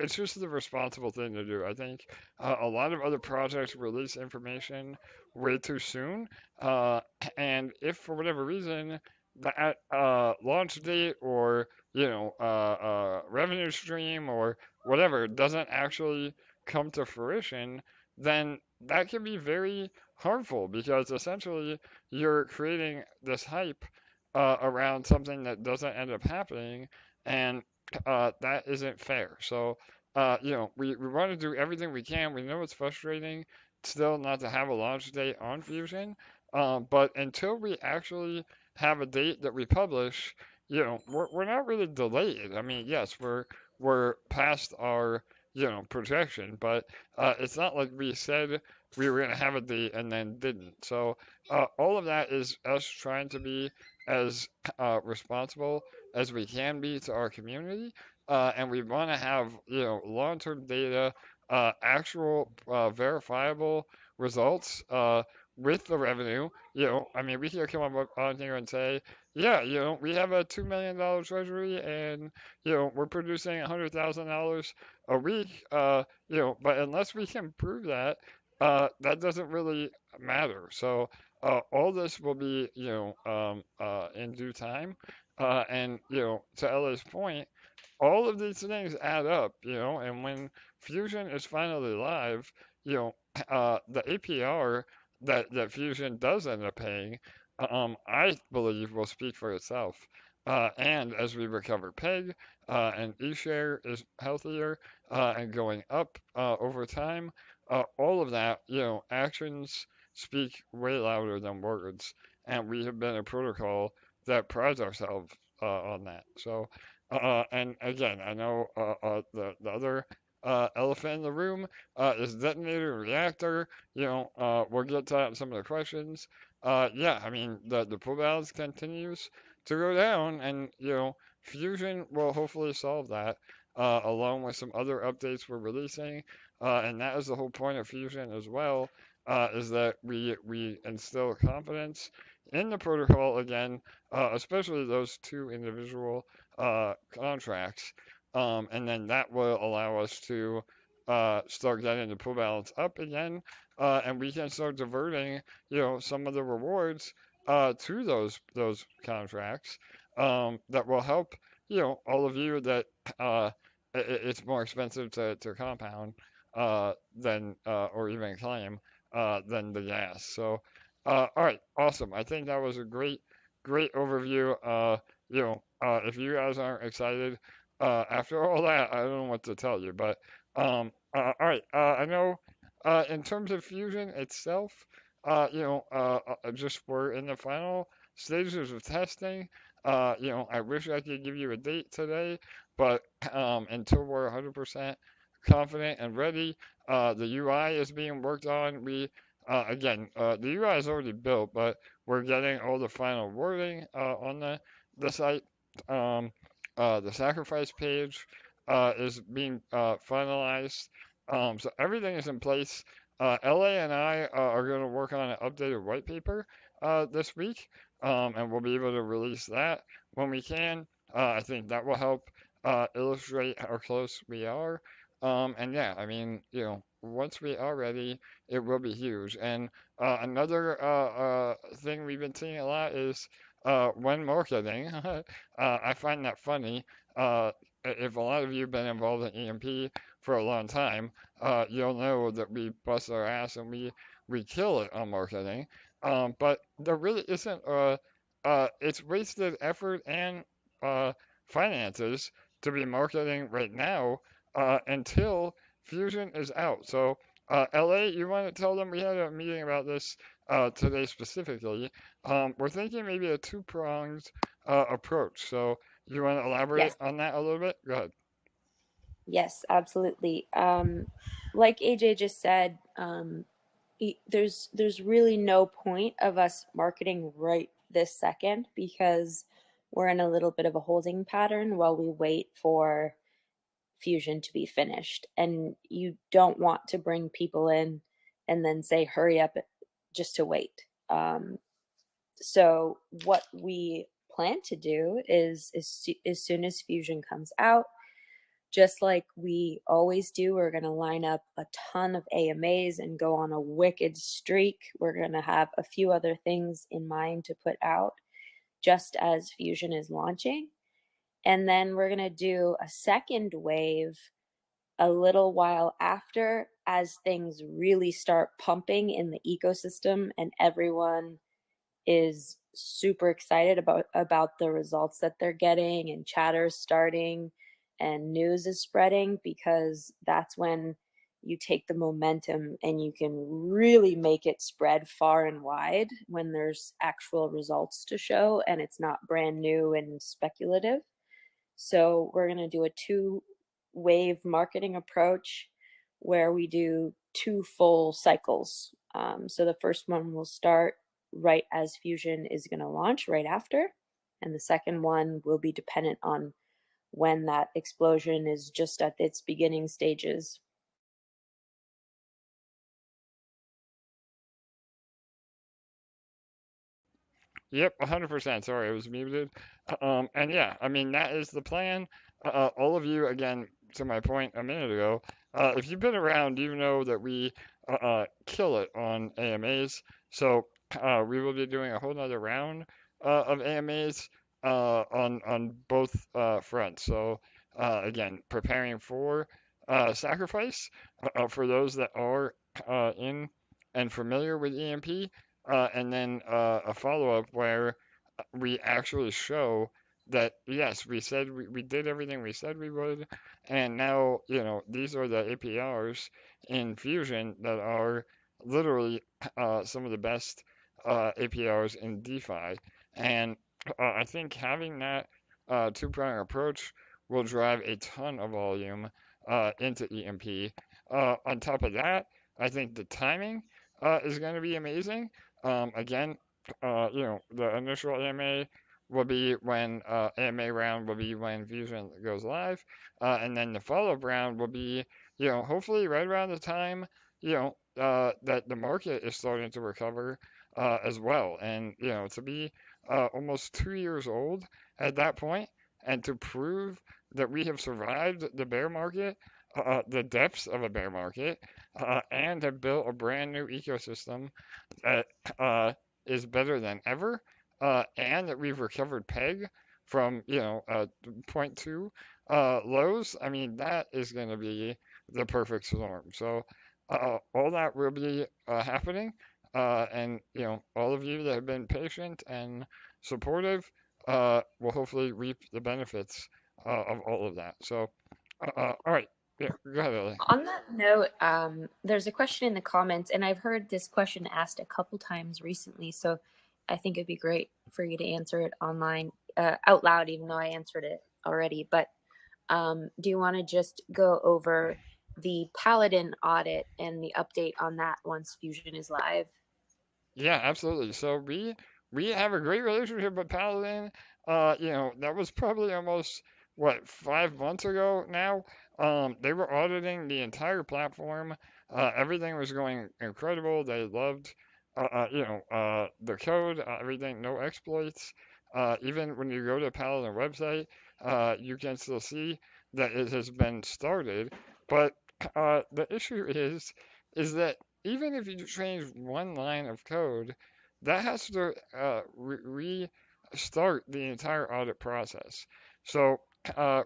C: just the responsible thing to do. I think a lot of other projects release information way too soon. Uh, and if for whatever reason that launch date or, revenue stream or whatever doesn't actually come to fruition, then that can be very harmful, because essentially you're creating this hype around something that doesn't end up happening, and that isn't fair. So, we want to do everything we can. We know it's frustrating still not to have a launch date on Fusion, but until we actually have a date that we publish, we're not really delayed. I mean, yes, we're past our projection, but it's not like we said we were going to have a date and then didn't. So all of that is us trying to be as responsible as we can be to our community, and we want to have long-term data, actual verifiable results with the revenue. I mean, we can come up on here and say, yeah, we have a $2 million treasury, and we're producing $100,000 a week. But unless we can prove that, that doesn't really matter. So all this will be, in due time. And to Ella's point, all of these things add up, and when Fusion is finally live, the APR that Fusion does end up paying, I believe will speak for itself. And as we recover PEG, and ESHARE is healthier, and going up over time, all of that, actions speak way louder than words. And we have been a protocol that prides ourselves on that. So, and again, I know the other elephant in the room is Detonator Reactor. We'll get to some of the questions. Yeah, I mean, the pool balance continues to go down, and, Fusion will hopefully solve that, along with some other updates we're releasing. And that is the whole point of Fusion as well, is that we instill confidence in the protocol again, especially those 2 individual contracts. And then that will allow us to start getting the pool balance up again, and we can start diverting, some of the rewards to those contracts, that will help, all of you that it's more expensive to compound than or even claim than the gas. So, all right, awesome. I think that was a great overview. If you guys aren't excited after all that, I don't know what to tell you. But all right, I know in terms of Fusion itself, just we're in the final stages of testing. I wish I could give you a date today, but until we're 100% confident and ready, the UI is being worked on. The UI is already built, but we're getting all the final wording on the site. The sacrifice page is being finalized. So everything is in place LA and I are going to work on an updated white paper this week, and we'll be able to release that when we can. I think that will help illustrate how close we are. And yeah, I mean, once we are ready, it will be huge. And another thing we've been seeing a lot is when marketing. I find that funny. If a lot of you have been involved in EMP for a long time, you'll know that we bust our ass and we kill it on marketing. But there really isn't it's wasted effort and finances to be marketing right now until Fusion is out. So, LA, you want to tell them we had a meeting about this today specifically. We're thinking maybe a two-pronged approach. So, you want to elaborate
D: Yes.
C: on that a little bit? Go ahead.
D: Yes, absolutely. Like AJ just said, there's really no point of us marketing right this second because we're in a little bit of a holding pattern while we wait for Fusion to be finished. And you don't want to bring people in and then say, hurry up just to wait. So what we plan to do is as soon as Fusion comes out, just like we always do, we're going to line up a ton of AMAs and go on a wicked streak. We're going to have a few other things in mind to put out just as Fusion is launching. And then we're going to do a second wave a little while after as things really start pumping in the ecosystem and everyone is super excited about the results that they're getting and chatter's starting and news is spreading, because that's when you take the momentum and you can really make it spread far and wide when there's actual results to show and it's not brand new and speculative. So we're going to do a two-wave marketing approach where we do two full cycles. So the first one will start right as Fusion is going to launch right after, and the second one will be dependent on when that explosion is just at its beginning stages.
C: Yep, 100%. Sorry, I was muted. And yeah, I mean, that is the plan. All of you, again, to my point a minute ago, if you've been around, you know that we kill it on AMAs. So we will be doing a whole nother round of AMAs on both fronts. So again, preparing for sacrifice for those that are in and familiar with EMP, and then a follow-up where we actually show that yes, we said we did everything we said we would, and now these are the APRs in Fusion that are literally some of the best APRs in DeFi, and I think having that two-pronged approach will drive a ton of volume into EMP. On top of that, I think the timing is going to be amazing. Again, the initial AMA will be when AMA round will be when Fusion goes live, and then the follow-up round will be, hopefully right around the time, that the market is starting to recover as well, and to be almost 2 years old at that point, and to prove that we have survived the bear market, the depths of a bear market, and have built a brand new ecosystem that is better than ever, and that we've recovered peg from point 0.2 lows. I mean, that is going to be the perfect storm. So all that will be happening, and all of you that have been patient and supportive will hopefully reap the benefits of all of that. So all right, yeah, go ahead, Ellie.
D: On that note, there's a question in the comments, and I've heard this question asked a couple times recently, so I think it'd be great for you to answer it online out loud, even though I answered it already. But do you want to just go over the Palladin audit and the update on that once Fusion is live?
C: Yeah, absolutely. So we have a great relationship with Palladin. That was probably almost 5 months ago now. They were auditing the entire platform Everything was going incredible. They loved, the code, everything, no exploits. Even when you go to the Palladin website, you can still see that it has been started. But the issue is that even if you change one line of code, that has to restart the entire audit process. So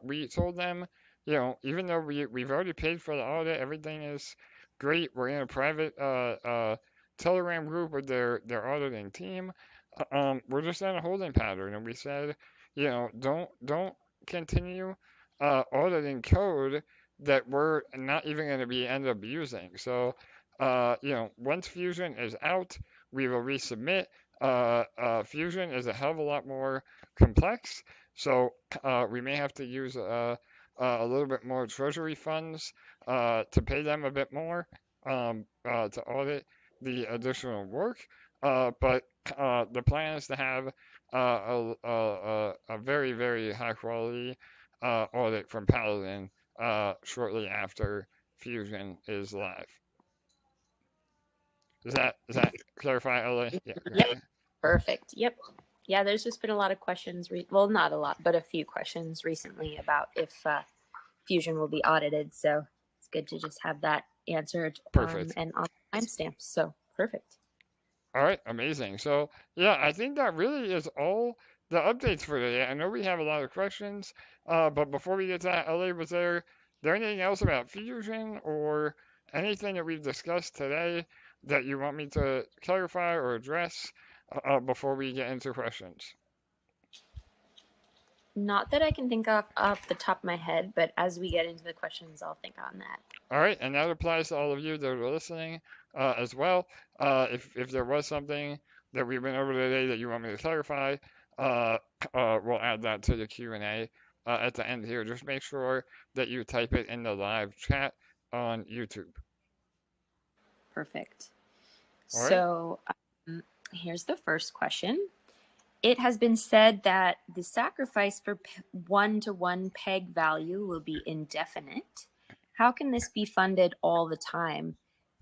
C: we told them, even though we've already paid for the audit, everything is great. We're in a private Telegram group with their auditing team. We're just in a holding pattern, and we said, don't continue auditing code that we're not even going to be end up using. So, once Fusion is out, we will resubmit. Fusion is a hell of a lot more complex, so we may have to use a little bit more treasury funds to pay them a bit more to audit the additional work. But the plan is to have a very, very high quality audit from Palladin shortly after Fusion is live. Does that clarify, LA? Yeah.
D: Yep. Perfect. Yep. Yeah, there's just been a lot of questions. Well, not a lot, but a few questions recently about if Fusion will be audited. So it's good to just have that answered and on timestamps. So perfect.
C: All right, amazing. So yeah, I think that really is all the updates for today. I know we have a lot of questions, but before we get to that, LA, was there anything else about Fusion or anything that we've discussed today that you want me to clarify or address before we get into questions?
D: Not that I can think of off the top of my head, but as we get into the questions, I'll think on that.
C: All right, and that applies to all of you that are listening as well. If there was something that we went over today that you want me to clarify, we'll add that to the Q&A at the end here. Just make sure that you type it in the live chat on YouTube.
D: Perfect.
C: All right.
D: So here's the first question. It has been said that the sacrifice for one-to-one peg value will be indefinite. How can this be funded all the time?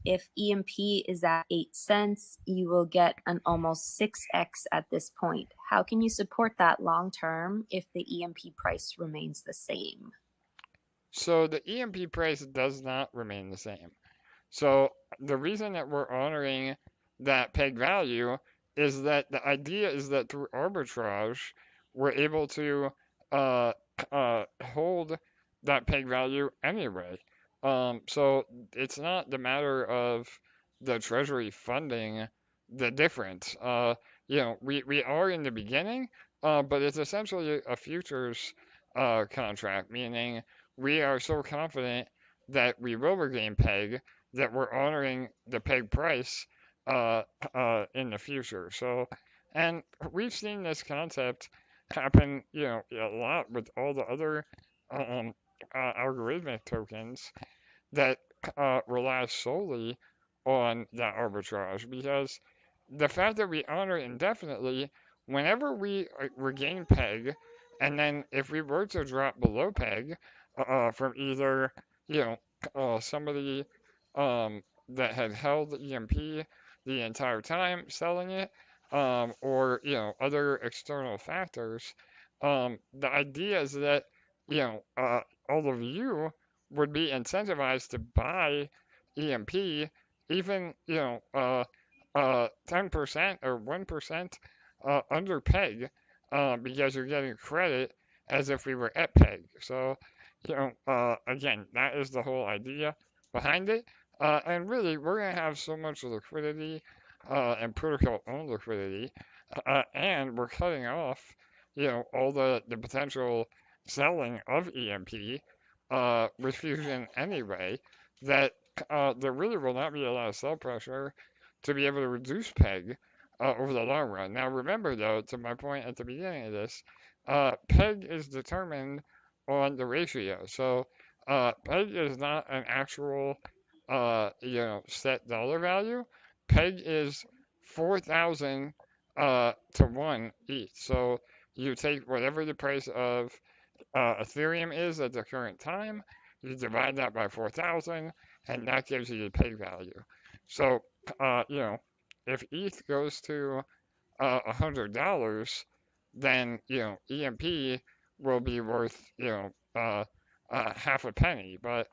D: If EMP is at 8 cents, you will get an almost 6x at this point. How can you support that long term if the EMP price remains the same?
C: So the EMP price does not remain the same. So the reason that we're honoring that peg value is that the idea is that through arbitrage, we're able to hold that peg value anyway. So it's not the matter of the treasury funding the difference. We are in the beginning, but it's essentially a futures contract, meaning we are so confident that we will regain peg that we're honoring the peg price in the future. So, and we've seen this concept happen, a lot with all the other algorithmic tokens that rely solely on that arbitrage, because the fact that we honor indefinitely, whenever we regain peg, and then if we were to drop below peg from either, somebody that had held the EMP the entire time selling it, or other external factors. The idea is that all of you would be incentivized to buy EMP, even 10% or 1% under peg, because you're getting credit as if we were at peg. So again, that is the whole idea behind it. And really, we're going to have so much liquidity and protocol-owned liquidity, and we're cutting off, all the potential selling of EMP with Fusion anyway, that there really will not be a lot of sell pressure to be able to reduce peg over the long run. Now, remember, though, to my point at the beginning of this, peg is determined on the ratio. So peg is not an actual set dollar value. Peg is 4,000 to 1 each. So you take whatever the price of Ethereum is at the current time, you divide that by 4,000, and that gives you the peg value. So, you know, if ETH goes to $100, then, you know, EMP will be worth, you know, half a penny. But,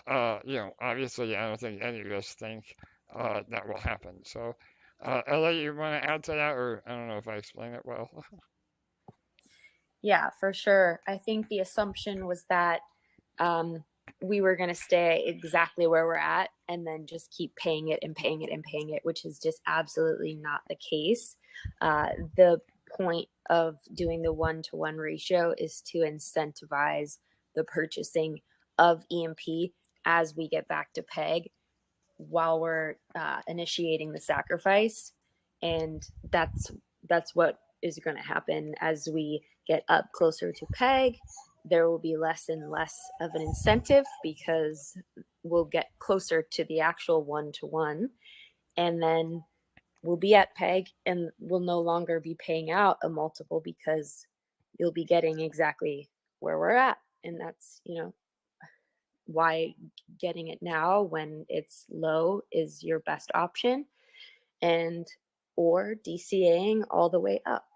C: you know, obviously, I don't think any of us think that will happen. So, LA, you want to add to that, or I don't know if I explained it well.
D: Yeah, for sure. I think the assumption was that we were going to stay exactly where we're at and then just keep paying it and paying it and paying it, which is just absolutely not the case. The point of doing the 1-to-1 ratio is to incentivize the purchasing of EMP as we get back to peg while we're initiating the sacrifice. And that's what is going to happen as we get up closer to peg. There will be less and less of an incentive because we'll get closer to the actual 1-to-1, and then we'll be at peg and we'll no longer be paying out a multiple because you'll be getting exactly where we're at. And that's, you know, why getting it now when it's low is your best option, and or DCAing all the way up.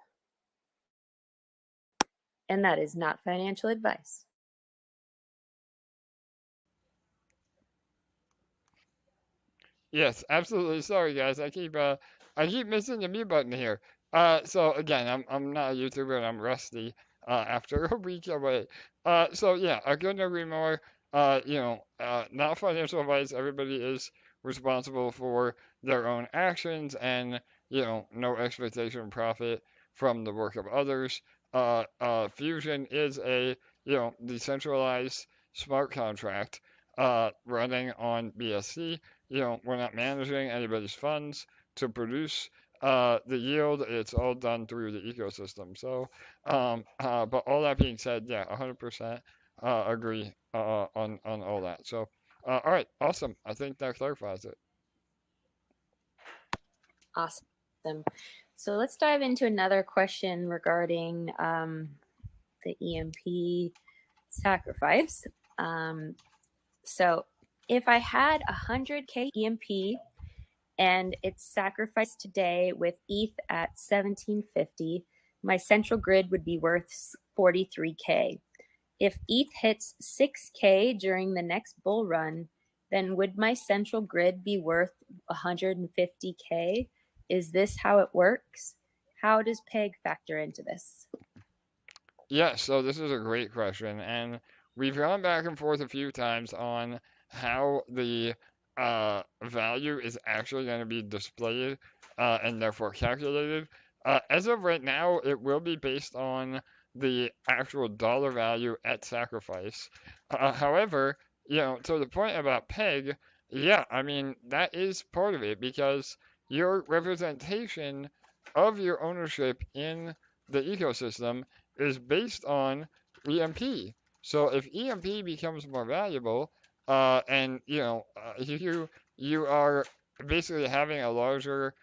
D: And that is not financial advice.
C: Yes, absolutely. Sorry, guys. I keep missing the mute button here. So again, I'm not a YouTuber and I'm rusty. After a week away. So yeah, I couldn't agree more. You know, not financial advice. Everybody is responsible for their own actions, and you know, no expectation of profit from the work of others. Fusion is a decentralized smart contract running on BSC. You know, we're not managing anybody's funds to produce the yield. It's all done through the ecosystem. So, but all that being said, yeah, 100% agree on all that. So, all right, awesome. I think that clarifies it.
D: Awesome. So let's dive into another question regarding the EMP sacrifice. So if I had 100K EMP and it's sacrificed today with ETH at 1750, my central grid would be worth 43K. If ETH hits 6K during the next bull run, then would my central grid be worth 150K? Is this how it works? How does PEG factor into this?
C: Yeah, so this is a great question, and we've gone back and forth a few times on how the value is actually going to be displayed and therefore calculated. As of right now, it will be based on the actual dollar value at sacrifice. However, you know, to the point about PEG, yeah, I mean, that is part of it because your representation of your ownership in the ecosystem is based on EMP. So if EMP becomes more valuable, and you are basically having a larger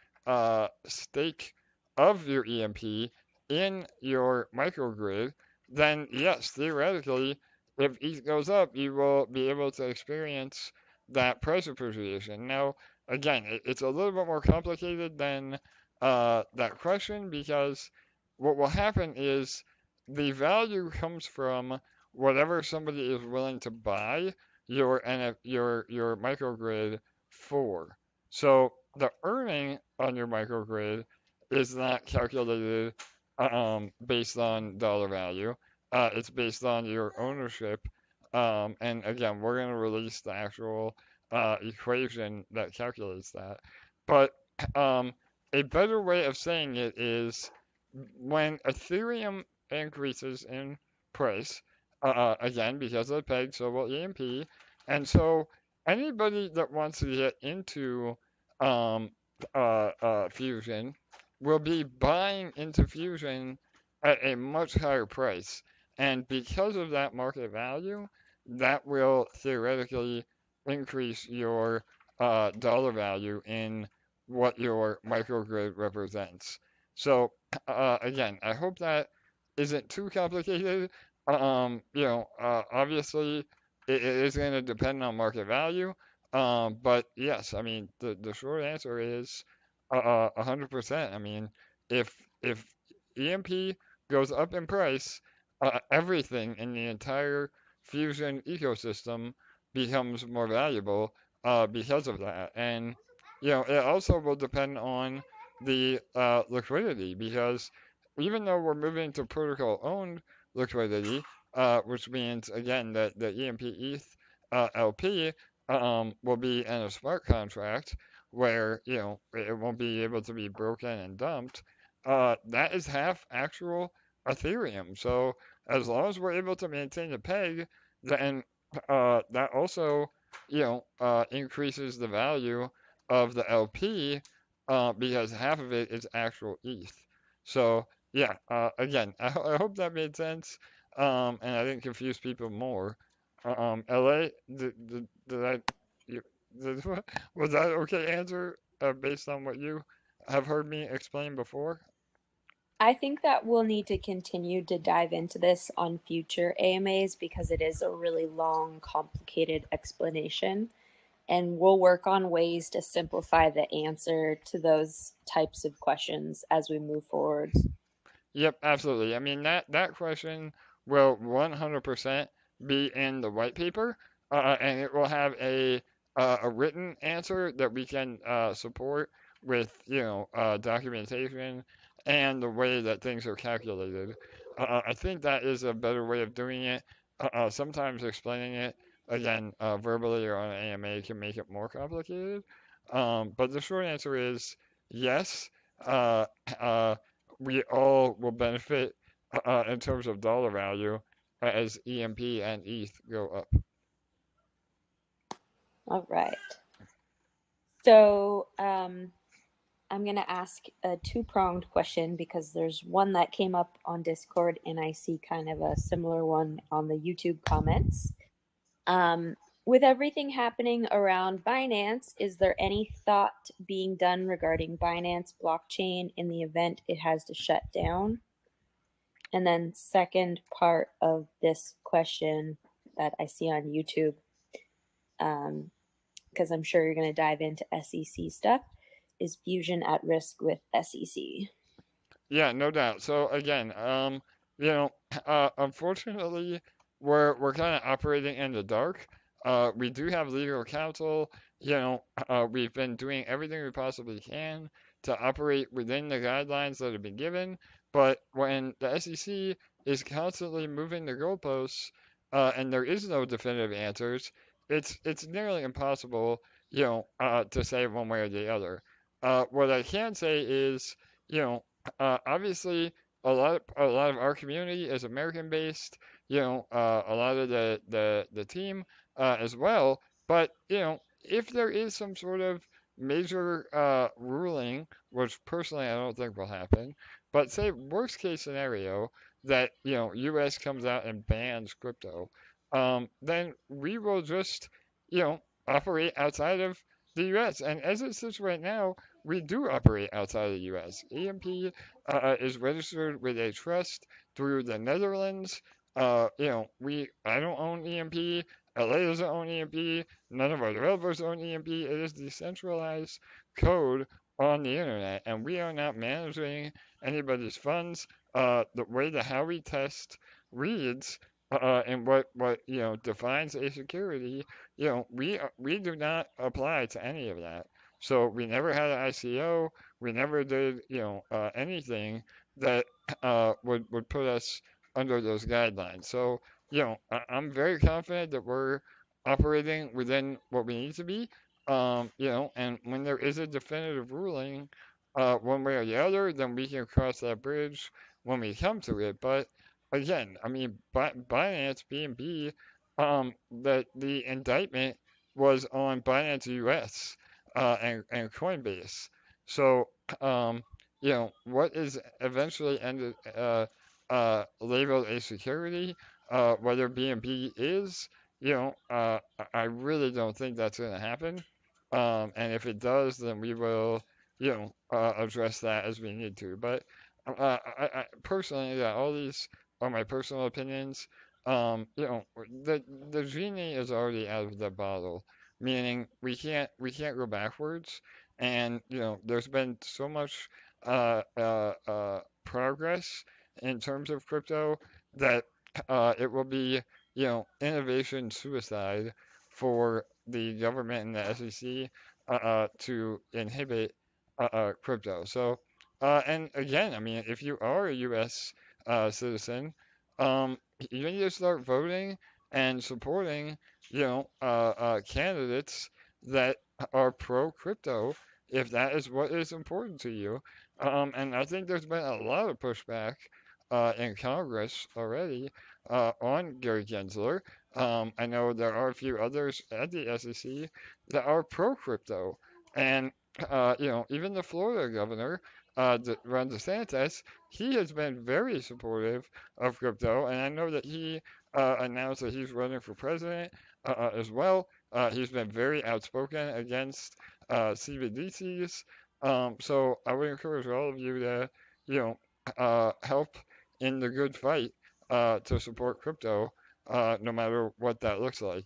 C: stake of your EMP in your microgrid, then yes, theoretically, if ETH goes up, you will be able to experience that price appreciation. Now, again, it's a little bit more complicated than that question because what will happen is the value comes from whatever somebody is willing to buy your microgrid for. So the earning on your microgrid is not calculated based on dollar value. It's based on your ownership. And again, we're going to release the actual equation that calculates that. But a better way of saying it is when Ethereum increases in price, again, because of the peg, so will EMP. And so anybody that wants to get into um, Fusion will be buying into Fusion at a much higher price. And because of that market value, that will theoretically increase your dollar value in what your microgrid represents. So again, I hope that isn't too complicated. Obviously, it is going to depend on market value. But yes, I mean, the short answer is 100%. I mean, if EMP goes up in price, everything in the entire Fusion ecosystem becomes more valuable because of that. And it also will depend on the liquidity because even though we're moving to protocol-owned liquidity, which means again that the EMP ETH LP will be in a smart contract where, it won't be able to be broken and dumped, that is half actual Ethereum. So as long as we're able to maintain the peg, then that also, increases the value of the LP because half of it is actual ETH. So yeah, again, I hope that made sense, and I didn't confuse people more. LA, did I, you, did, was that okay answer based on what you have heard me explain before?
D: I think that we'll need to continue to dive into this on future AMAs because it is a really long, complicated explanation. And we'll work on ways to simplify the answer to those types of questions as we move forward.
C: Yep, absolutely. I mean, that question will 100% be in the white paper, and it will have a written answer that we can support with, documentation and the way that things are calculated. I think that is a better way of doing it. Sometimes explaining it again verbally or on an AMA can make it more complicated. But the short answer is yes. Uh, uh, we all will benefit in terms of dollar value as EMP and ETH go up.
D: All right. So I'm going to ask a two-pronged question because there's one that came up on Discord and I see kind of a similar one on the YouTube comments. With everything happening around Binance, is there any thought being done regarding Binance blockchain in the event it has to shut down? And then second part of this question that I see on YouTube, because I'm sure you're going to dive into SEC stuff, is Fusion at risk with SEC?
C: Yeah, no doubt. So again, you know, unfortunately, we're kind of operating in the dark. We do have legal counsel. We've been doing everything we possibly can to operate within the guidelines that have been given. But when the SEC is constantly moving the goalposts, and there is no definitive answers, it's nearly impossible, to say one way or the other. What I can say is, you know, obviously, a lot of our community is American based. A lot of the team as well. But if there is some sort of major ruling, which personally I don't think will happen, but say worst case scenario that U.S. comes out and bans crypto, then we will just operate outside of the U.S. And as it sits right now, we do operate outside of the U.S. EMP is registered with a trust through the Netherlands. I don't own EMP. LA doesn't own EMP. None of our developers own EMP. It is decentralized code on the internet, and we are not managing anybody's funds. The way the Howey test reads, and what defines a security, we do not apply to any of that. So we never had an ICO. We never did, anything that would put us under those guidelines. So, I'm very confident that we're operating within what we need to be. And when there is a definitive ruling, one way or the other, then we can cross that bridge when we come to it. But again, I mean, Binance, BNB, that the indictment was on Binance US and Coinbase. So, what is eventually ended labeled a security, whether BNB is, I really don't think that's going to happen. And if it does, then we will, address that as we need to. But personally, yeah, all these are my personal opinions. The genie is already out of the bottle meaning we can't go backwards. And there's been so much progress in terms of crypto that it will be innovation suicide for the government and the SEC to inhibit crypto. So and again, I mean, if you are a U.S. Citizen, um, you need to start voting and supporting, candidates that are pro crypto if that is what is important to you. And I think there's been a lot of pushback in Congress already on Gary Gensler. I know there are a few others at the SEC that are pro crypto, and even the Florida governor, Ron DeSantis, he has been very supportive of crypto, and I know that he announced that he's running for president as well. He's been very outspoken against CBDCs. So I would encourage all of you to, you help in the good fight to support crypto, no matter what that looks like.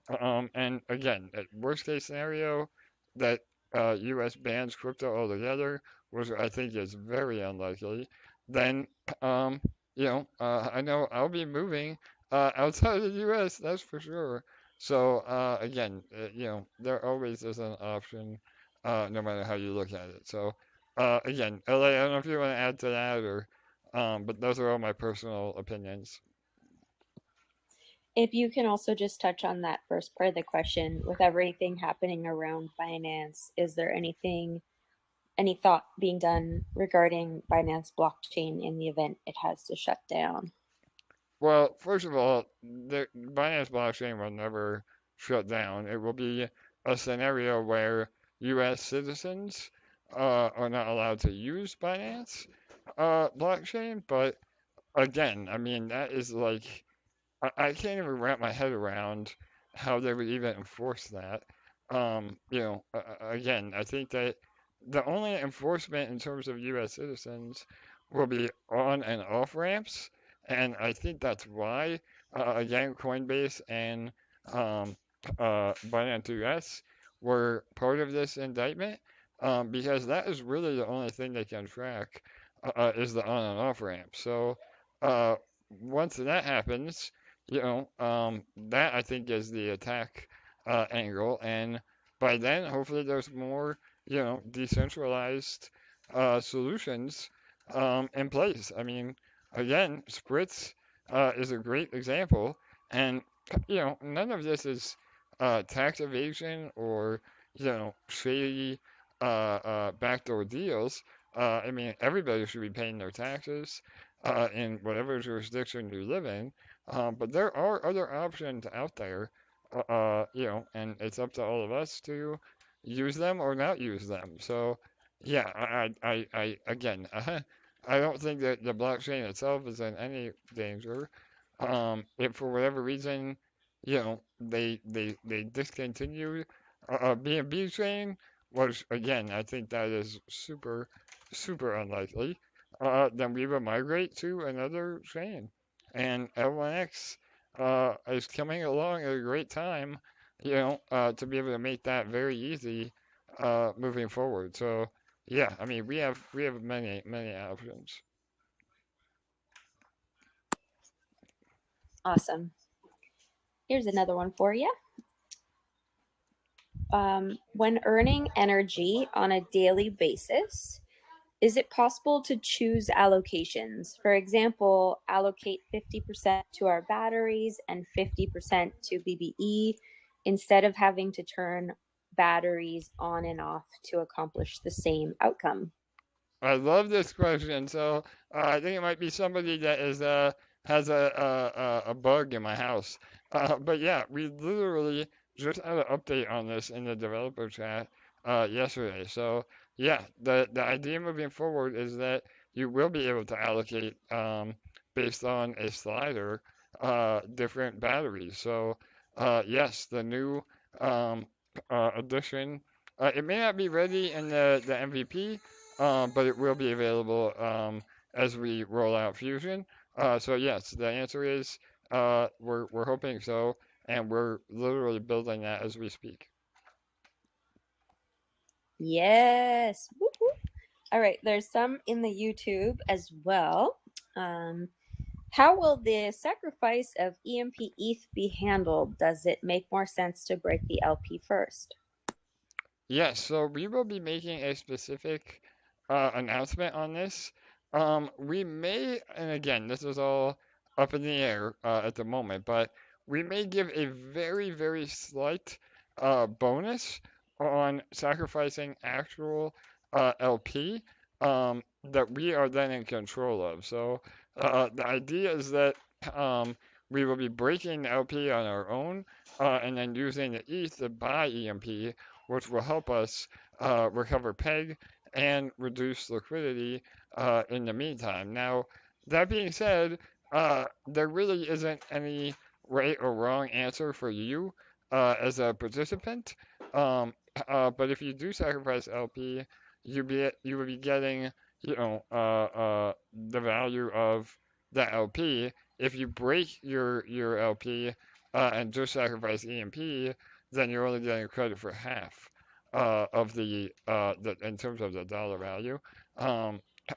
C: And again, worst case scenario, that U.S. bans crypto altogether, which I think is very unlikely, then um, I know I'll be moving outside of the U.S. That's for sure. So again, there always is an option, no matter how you look at it. So again, LA, I don't know if you want to add to that or, but those are all my personal opinions.
D: If you can also just touch on that first part of the question, with everything happening around Binance, is there any thought being done regarding Binance blockchain in the event it has to shut down?
C: Well, first of all, the Binance blockchain will never shut down. It will be a scenario where U.S. citizens are not allowed to use Binance blockchain. But again, I mean, that is like, I can't even wrap my head around how they would even enforce that. Again, I think that the only enforcement in terms of U.S. citizens will be on and off ramps, and I think that's why, again, Coinbase and um, Binance US were part of this indictment, because that is really the only thing they can track is the on and off ramp. So uh, once that happens, that I think is the attack angle, and by then, hopefully, there's more decentralized solutions in place. I mean, again, Spritz is a great example, and none of this is tax evasion or shady backdoor deals. I mean, everybody should be paying their taxes in whatever jurisdiction you live in. But there are other options out there, and it's up to all of us to use them or not use them. So, yeah, again, I don't think that the blockchain itself is in any danger. If for whatever reason, they discontinued BNB Chain, which again, I think that is super, super unlikely, then we will migrate to another chain. And L1X is coming along at a great time, to be able to make that very easy moving forward. So yeah, I mean we have many many options.
D: Awesome. Here's another one for you. When earning energy on a daily basis, is it possible to choose allocations? For example, allocate 50% to our batteries and 50% to BBE instead of having to turn batteries on and off to accomplish the same outcome.
C: I love this question. So I think it might be somebody that is has a bug in my house. But yeah, we literally just had an update on this in the developer chat yesterday. So yeah, the idea moving forward is that you will be able to allocate based on a slider different batteries. So yes, the new um, addition. It may not be ready in the MVP, but it will be available as we roll out Fusion. So yes, the answer is we're hoping so, and we're literally building that as we speak.
D: Yes. Woo-hoo. All right, there's some in the YouTube as well. How will the sacrifice of EMP ETH be handled? Does it make more sense to break the LP first?
C: Yes, so we will be making a specific announcement on this. We may, and again, this is all up in the air at the moment, but we may give a very, very slight bonus on sacrificing actual LP that we are then in control of. So the idea is that we will be breaking the LP on our own and then using the ETH to buy EMP, which will help us recover PEG and reduce liquidity in the meantime. Now, that being said, there really isn't any right or wrong answer for you as a participant. But if you do sacrifice LP, you will be getting, the value of the LP. If you break your LP and just sacrifice EMP, then you're only getting credit for half of the in terms of the dollar value.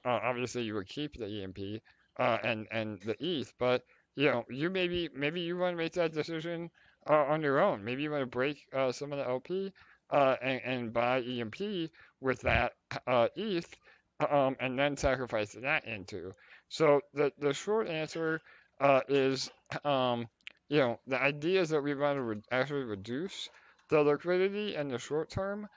C: Obviously, you would keep the EMP and the ETH, but you maybe you want to make that decision on your own. Maybe you want to break some of the LP and buy EMP with that ETH, and then sacrifice that into. So the short answer is, the idea is that we want to actually reduce the liquidity in the short term,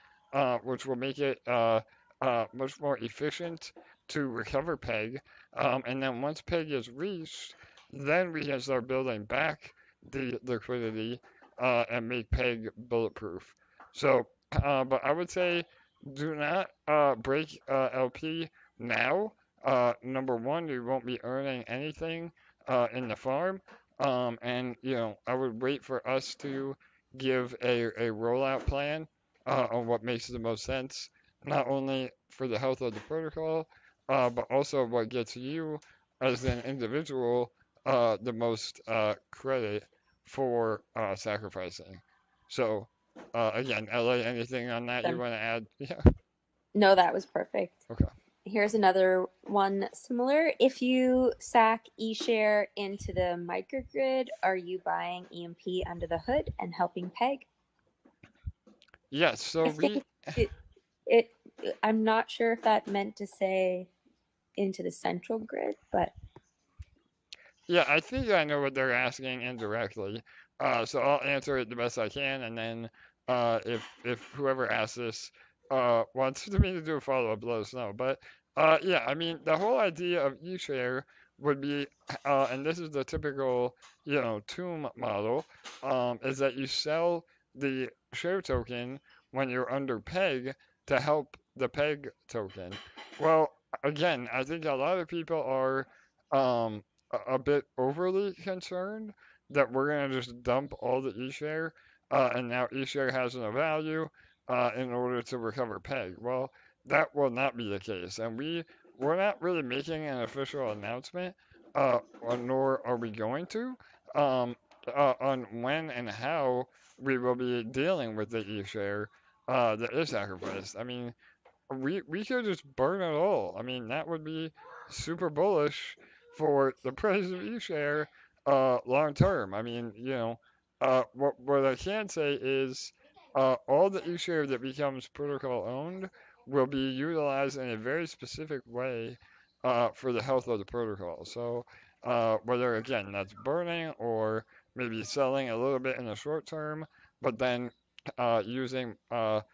C: which will make it much more efficient to recover PEG. And then once PEG is reached, then we can start building back the liquidity and make PEG bulletproof. So, but I would say do not break LP now. Number one, you won't be earning anything in the farm. And I would wait for us to give a rollout plan on what makes the most sense, not only for the health of the protocol, but also what gets you as an individual the most credit for sacrificing. So, again, LA, anything on that you
D: Them.
C: want to add? Yeah.
D: No, that was perfect.
C: Okay.
D: Here's another one similar. If you sack eShare into the microgrid, are you buying EMP under the hood and helping PEG?
C: Yes. So
D: I think it I'm not sure if that meant to say into the central grid, but
C: Yeah, I think I know what they're asking indirectly. So I'll answer it the best I can, and then if whoever asks this wants me to do a follow-up, let us know. But yeah, I mean the whole idea of eShare would be, and this is the typical tomb model, is that you sell the share token when you're under peg to help the peg token. Well, again, I think a lot of people are a bit overly concerned that we're going to just dump all the eShare and now eShare has no value in order to recover PEG. Well, that will not be the case. And we're not really making an official announcement, nor are we going to, on when and how we will be dealing with the eShare that is sacrificed. I mean, we could just burn it all. I mean, that would be super bullish for the price of eShare long term. I mean, what I can say is all the eShare that becomes protocol owned will be utilized in a very specific way for the health of the protocol. So whether again that's burning or maybe selling a little bit in the short term, but then using part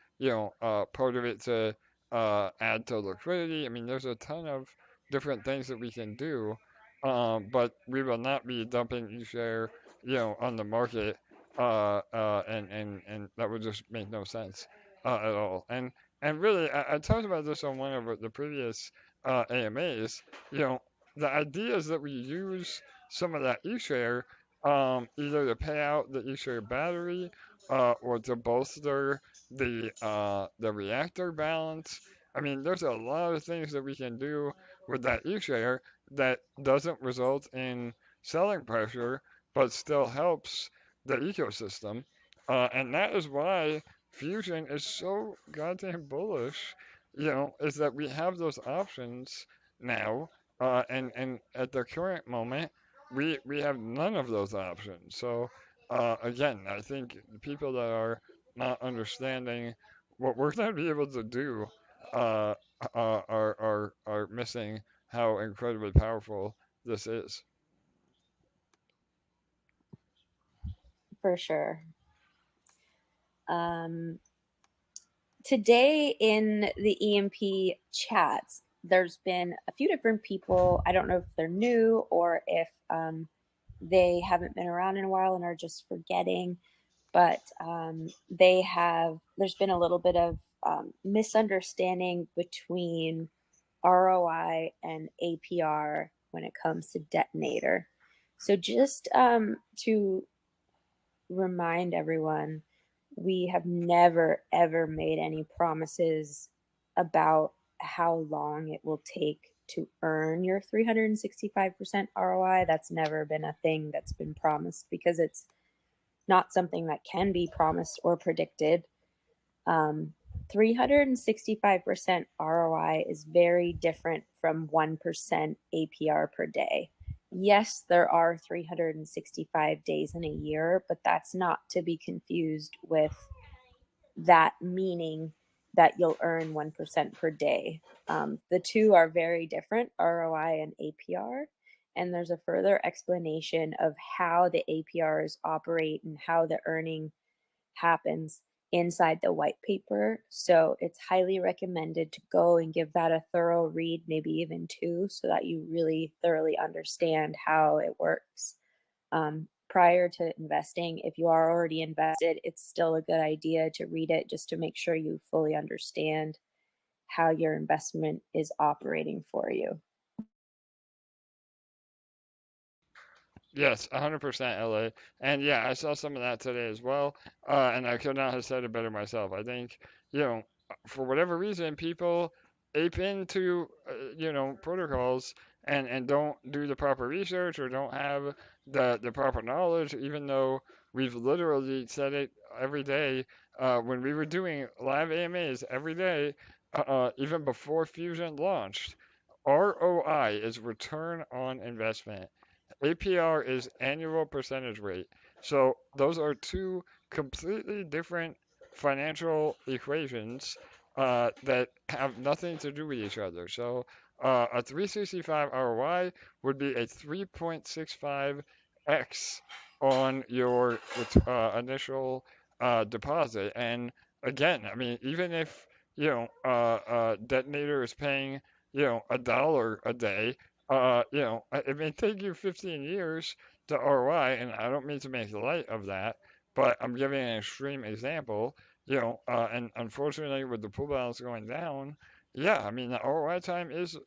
C: of it to add to liquidity. I mean, there's a ton of different things that we can do, but we will not be dumping eShare, on the market, and that would just make no sense at all. And really, I talked about this on one of the previous AMAs. The idea is that we use some of that eShare either to pay out the eShare battery or to bolster the reactor balance. I mean, there's a lot of things that we can do with that eShare that doesn't result in selling pressure, but still helps the ecosystem. And that is why Fusion is so goddamn bullish, is that we have those options now, and at the current moment, we have none of those options. So, again, I think the people that are not understanding what we're going to be able to do, uh, are missing how incredibly powerful this is.
D: For sure. Today in the EMP chats, there's been a few different people. I don't know if they're new or if they haven't been around in a while and are just forgetting, but there's been a little bit of misunderstanding between ROI and APR when it comes to Detonator. So just to remind everyone, we have never ever made any promises about how long it will take to earn your 365% ROI. That's never been a thing that's been promised because it's not something that can be promised or predicted. 365% ROI is very different from 1% APR per day. Yes, there are 365 days in a year, but that's not to be confused with that meaning that you'll earn 1% per day. The two are very different, ROI and APR. And there's a further explanation of how the APRs operate and how the earning happens inside the white paper. So it's highly recommended to go and give that a thorough read, maybe even two, so that you really thoroughly understand how it works. Prior to investing, if you are already invested, it's still a good idea to read it just to make sure you fully understand how your investment is operating for you.
C: Yes, 100% LA. And yeah, I saw some of that today as well. And I could not have said it better myself. I think, for whatever reason, people ape into, protocols and don't do the proper research or don't have the proper knowledge, even though we've literally said it every day. When we were doing live AMAs every day, even before Fusion launched, ROI is return on investment. APR is annual percentage rate. So those are two completely different financial equations that have nothing to do with each other. So a 365 ROI would be a 3.65x on your initial deposit. And again, I mean, even if Detonator is paying $1 a day, it may take you 15 years to ROI, and I don't mean to make light of that, but I'm giving an extreme example, and unfortunately with the pool balance going down, yeah, I mean the ROI time is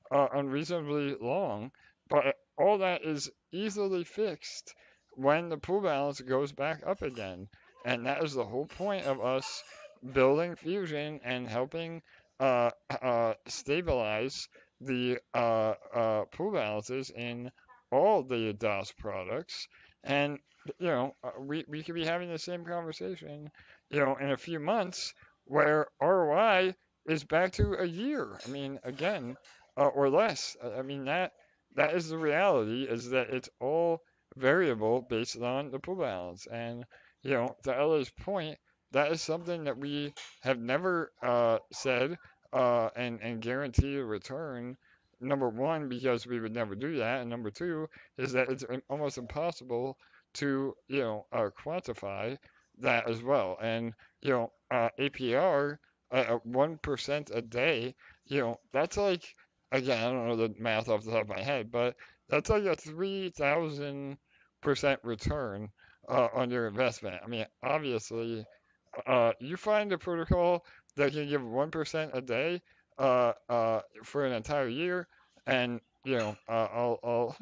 C: unreasonably long, but all that is easily fixed when the pool balance goes back up again, and that is the whole point of us building Fusion and helping stabilize the pool balances in all the DOS products. And, we could be having the same conversation, in a few months where ROI is back to a year. I mean, again, or less. I mean, that is the reality, is that it's all variable based on the pool balance. And, to Ella's point, that is something that we have never said and guarantee a return. Number one, because we would never do that, and number two is that it's almost impossible to quantify that as well. And APR at 1% a day, that's like, again, I don't know the math off the top of my head, but that's like a 3,000% return on your investment. I mean, obviously, you find a protocol that can give 1% a day for an entire year, and I'll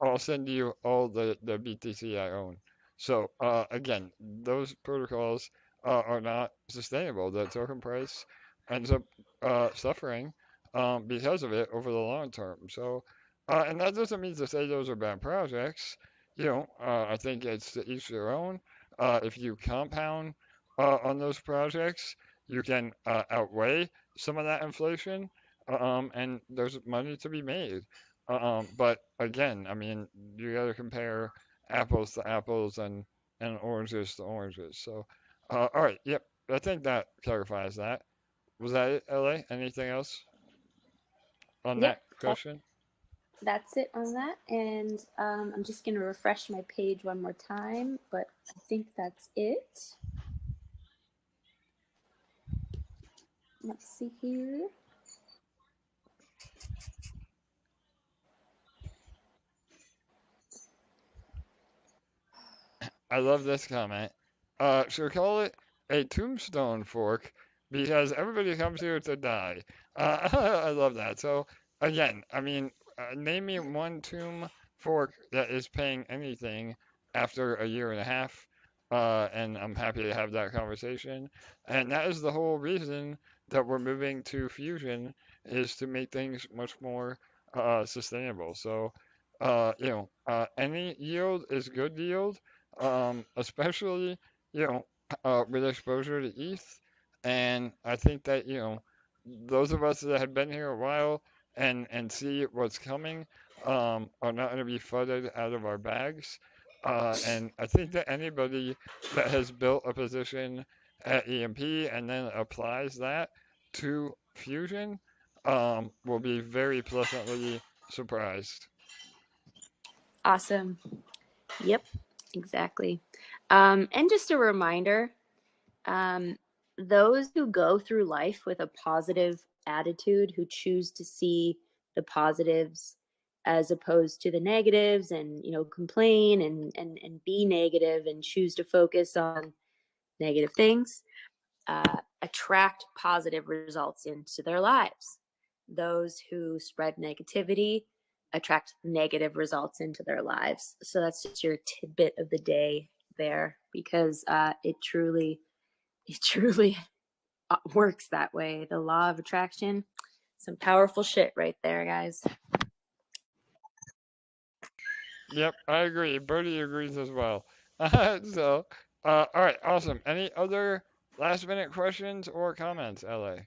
C: I'll send you all the BTC I own. So again, those protocols are not sustainable. The token price ends up suffering because of it over the long term. So, and that doesn't mean to say those are bad projects. I think it's to each their own. If you compound on those projects, you can outweigh some of that inflation, and there's money to be made. But again, I mean, you got to compare apples to apples and oranges to oranges. So, all right, yep, I think that clarifies that. Was that it, LA? Anything else on
D: Yep,
C: that question?
D: that's it on that. And I'm just going to refresh my page one more time, but I think that's it. Let's see here.
C: I love this comment. Should we call it a tombstone fork because everybody comes here to die. I love that. So again, I mean, name me one tomb fork that is paying anything after a year and a half, and I'm happy to have that conversation. And that is the whole reason that we're moving to fusion is to make things much more sustainable. So, any yield is good yield, especially, you know, with exposure to ETH. And I think that, those of us that have been here a while and see what's coming, are not going to be flooded out of our bags. And I think that anybody that has built a position at EMP and then applies that to Fusion, will be very pleasantly surprised.
D: Awesome. Yep, exactly. And just a reminder, um, those who go through life with a positive attitude, who choose to see the positives as opposed to the negatives and, complain and be negative and choose to focus on negative things, attract positive results into their lives. Those who spread negativity attract negative results into their lives. So that's just your tidbit of the day there, because it truly works that way. The law of attraction, some powerful shit right there, guys.
C: Yep, I agree. Birdie agrees as well. So, all right, awesome. Any other last minute questions or comments, LA?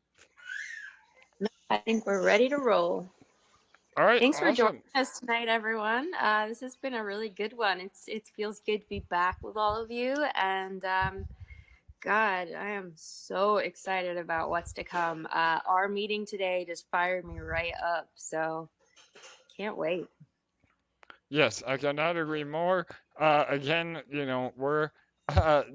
D: I think we're ready to roll.
C: All right,
D: Thanks for joining
C: awesome.
D: us tonight, everyone. This has been a really good one. It feels good to be back with all of you, and God, I am so excited about what's to come. Our meeting today just fired me right up, so can't wait.
C: Yes, I cannot agree more. Again,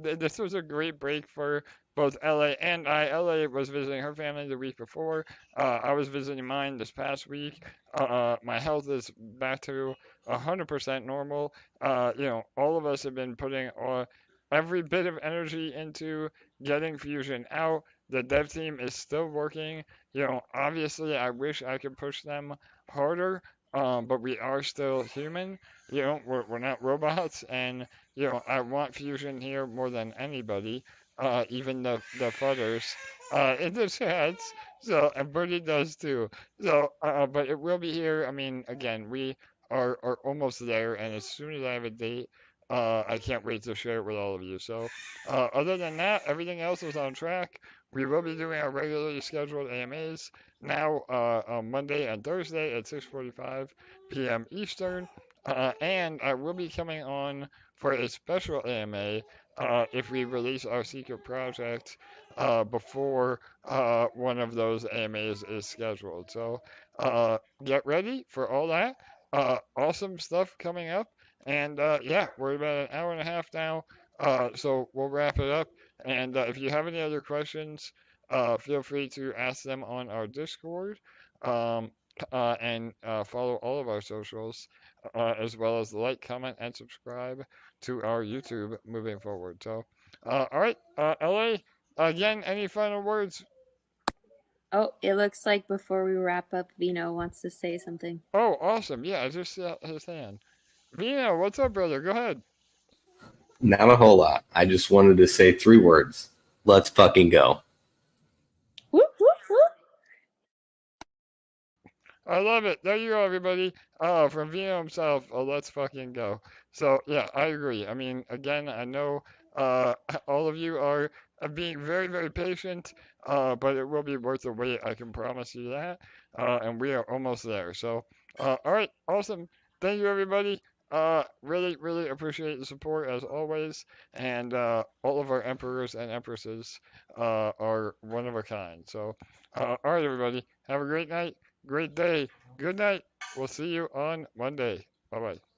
C: this was a great break for both LA and I. LA was visiting her family the week before. I was visiting mine this past week. My health is back to 100% normal. All of us have been putting every bit of energy into getting Fusion out. The dev team is still working. Obviously, I wish I could push them harder, but we are still human. We're not robots, and I want fusion here more than anybody, even the fudders in the chats. So, and Birdie does too. So, but it will be here. I mean, again, we are almost there, and as soon as I have a date, I can't wait to share it with all of you. So, other than that, everything else is on track. We will be doing our regularly scheduled AMAs now, on Monday and Thursday at 6:45 p.m. Eastern. And I will be coming on for a special AMA if we release our secret project before one of those AMAs is scheduled. So get ready for all that. Awesome stuff coming up. And yeah, we're about an hour and a half now. So we'll wrap it up. And if you have any other questions, feel free to ask them on our Discord, um, and follow all of our socials, as well as like, comment, and subscribe to our YouTube moving forward. So, all right, LA, again, any final words?
D: Oh, it looks like before we wrap up, Vino wants to say something.
C: Oh, awesome. Yeah, I just saw his hand. Vino, what's up, brother? Go ahead.
E: Not a whole lot. I just wanted to say 3 words. Let's fucking go.
D: Whoop, whoop, whoop.
C: I love it. There you go, everybody. From Vino himself, let's fucking go. So, yeah, I agree. I mean, again, I know all of you are of being very, very patient, but it will be worth the wait. I can promise you that. And we are almost there. So, all right, awesome. Thank you, everybody. Really, really appreciate the support as always. And all of our emperors and empresses are one of a kind. So, all right, everybody. Have a great night, great day. Good night. We'll see you on Monday. Bye bye.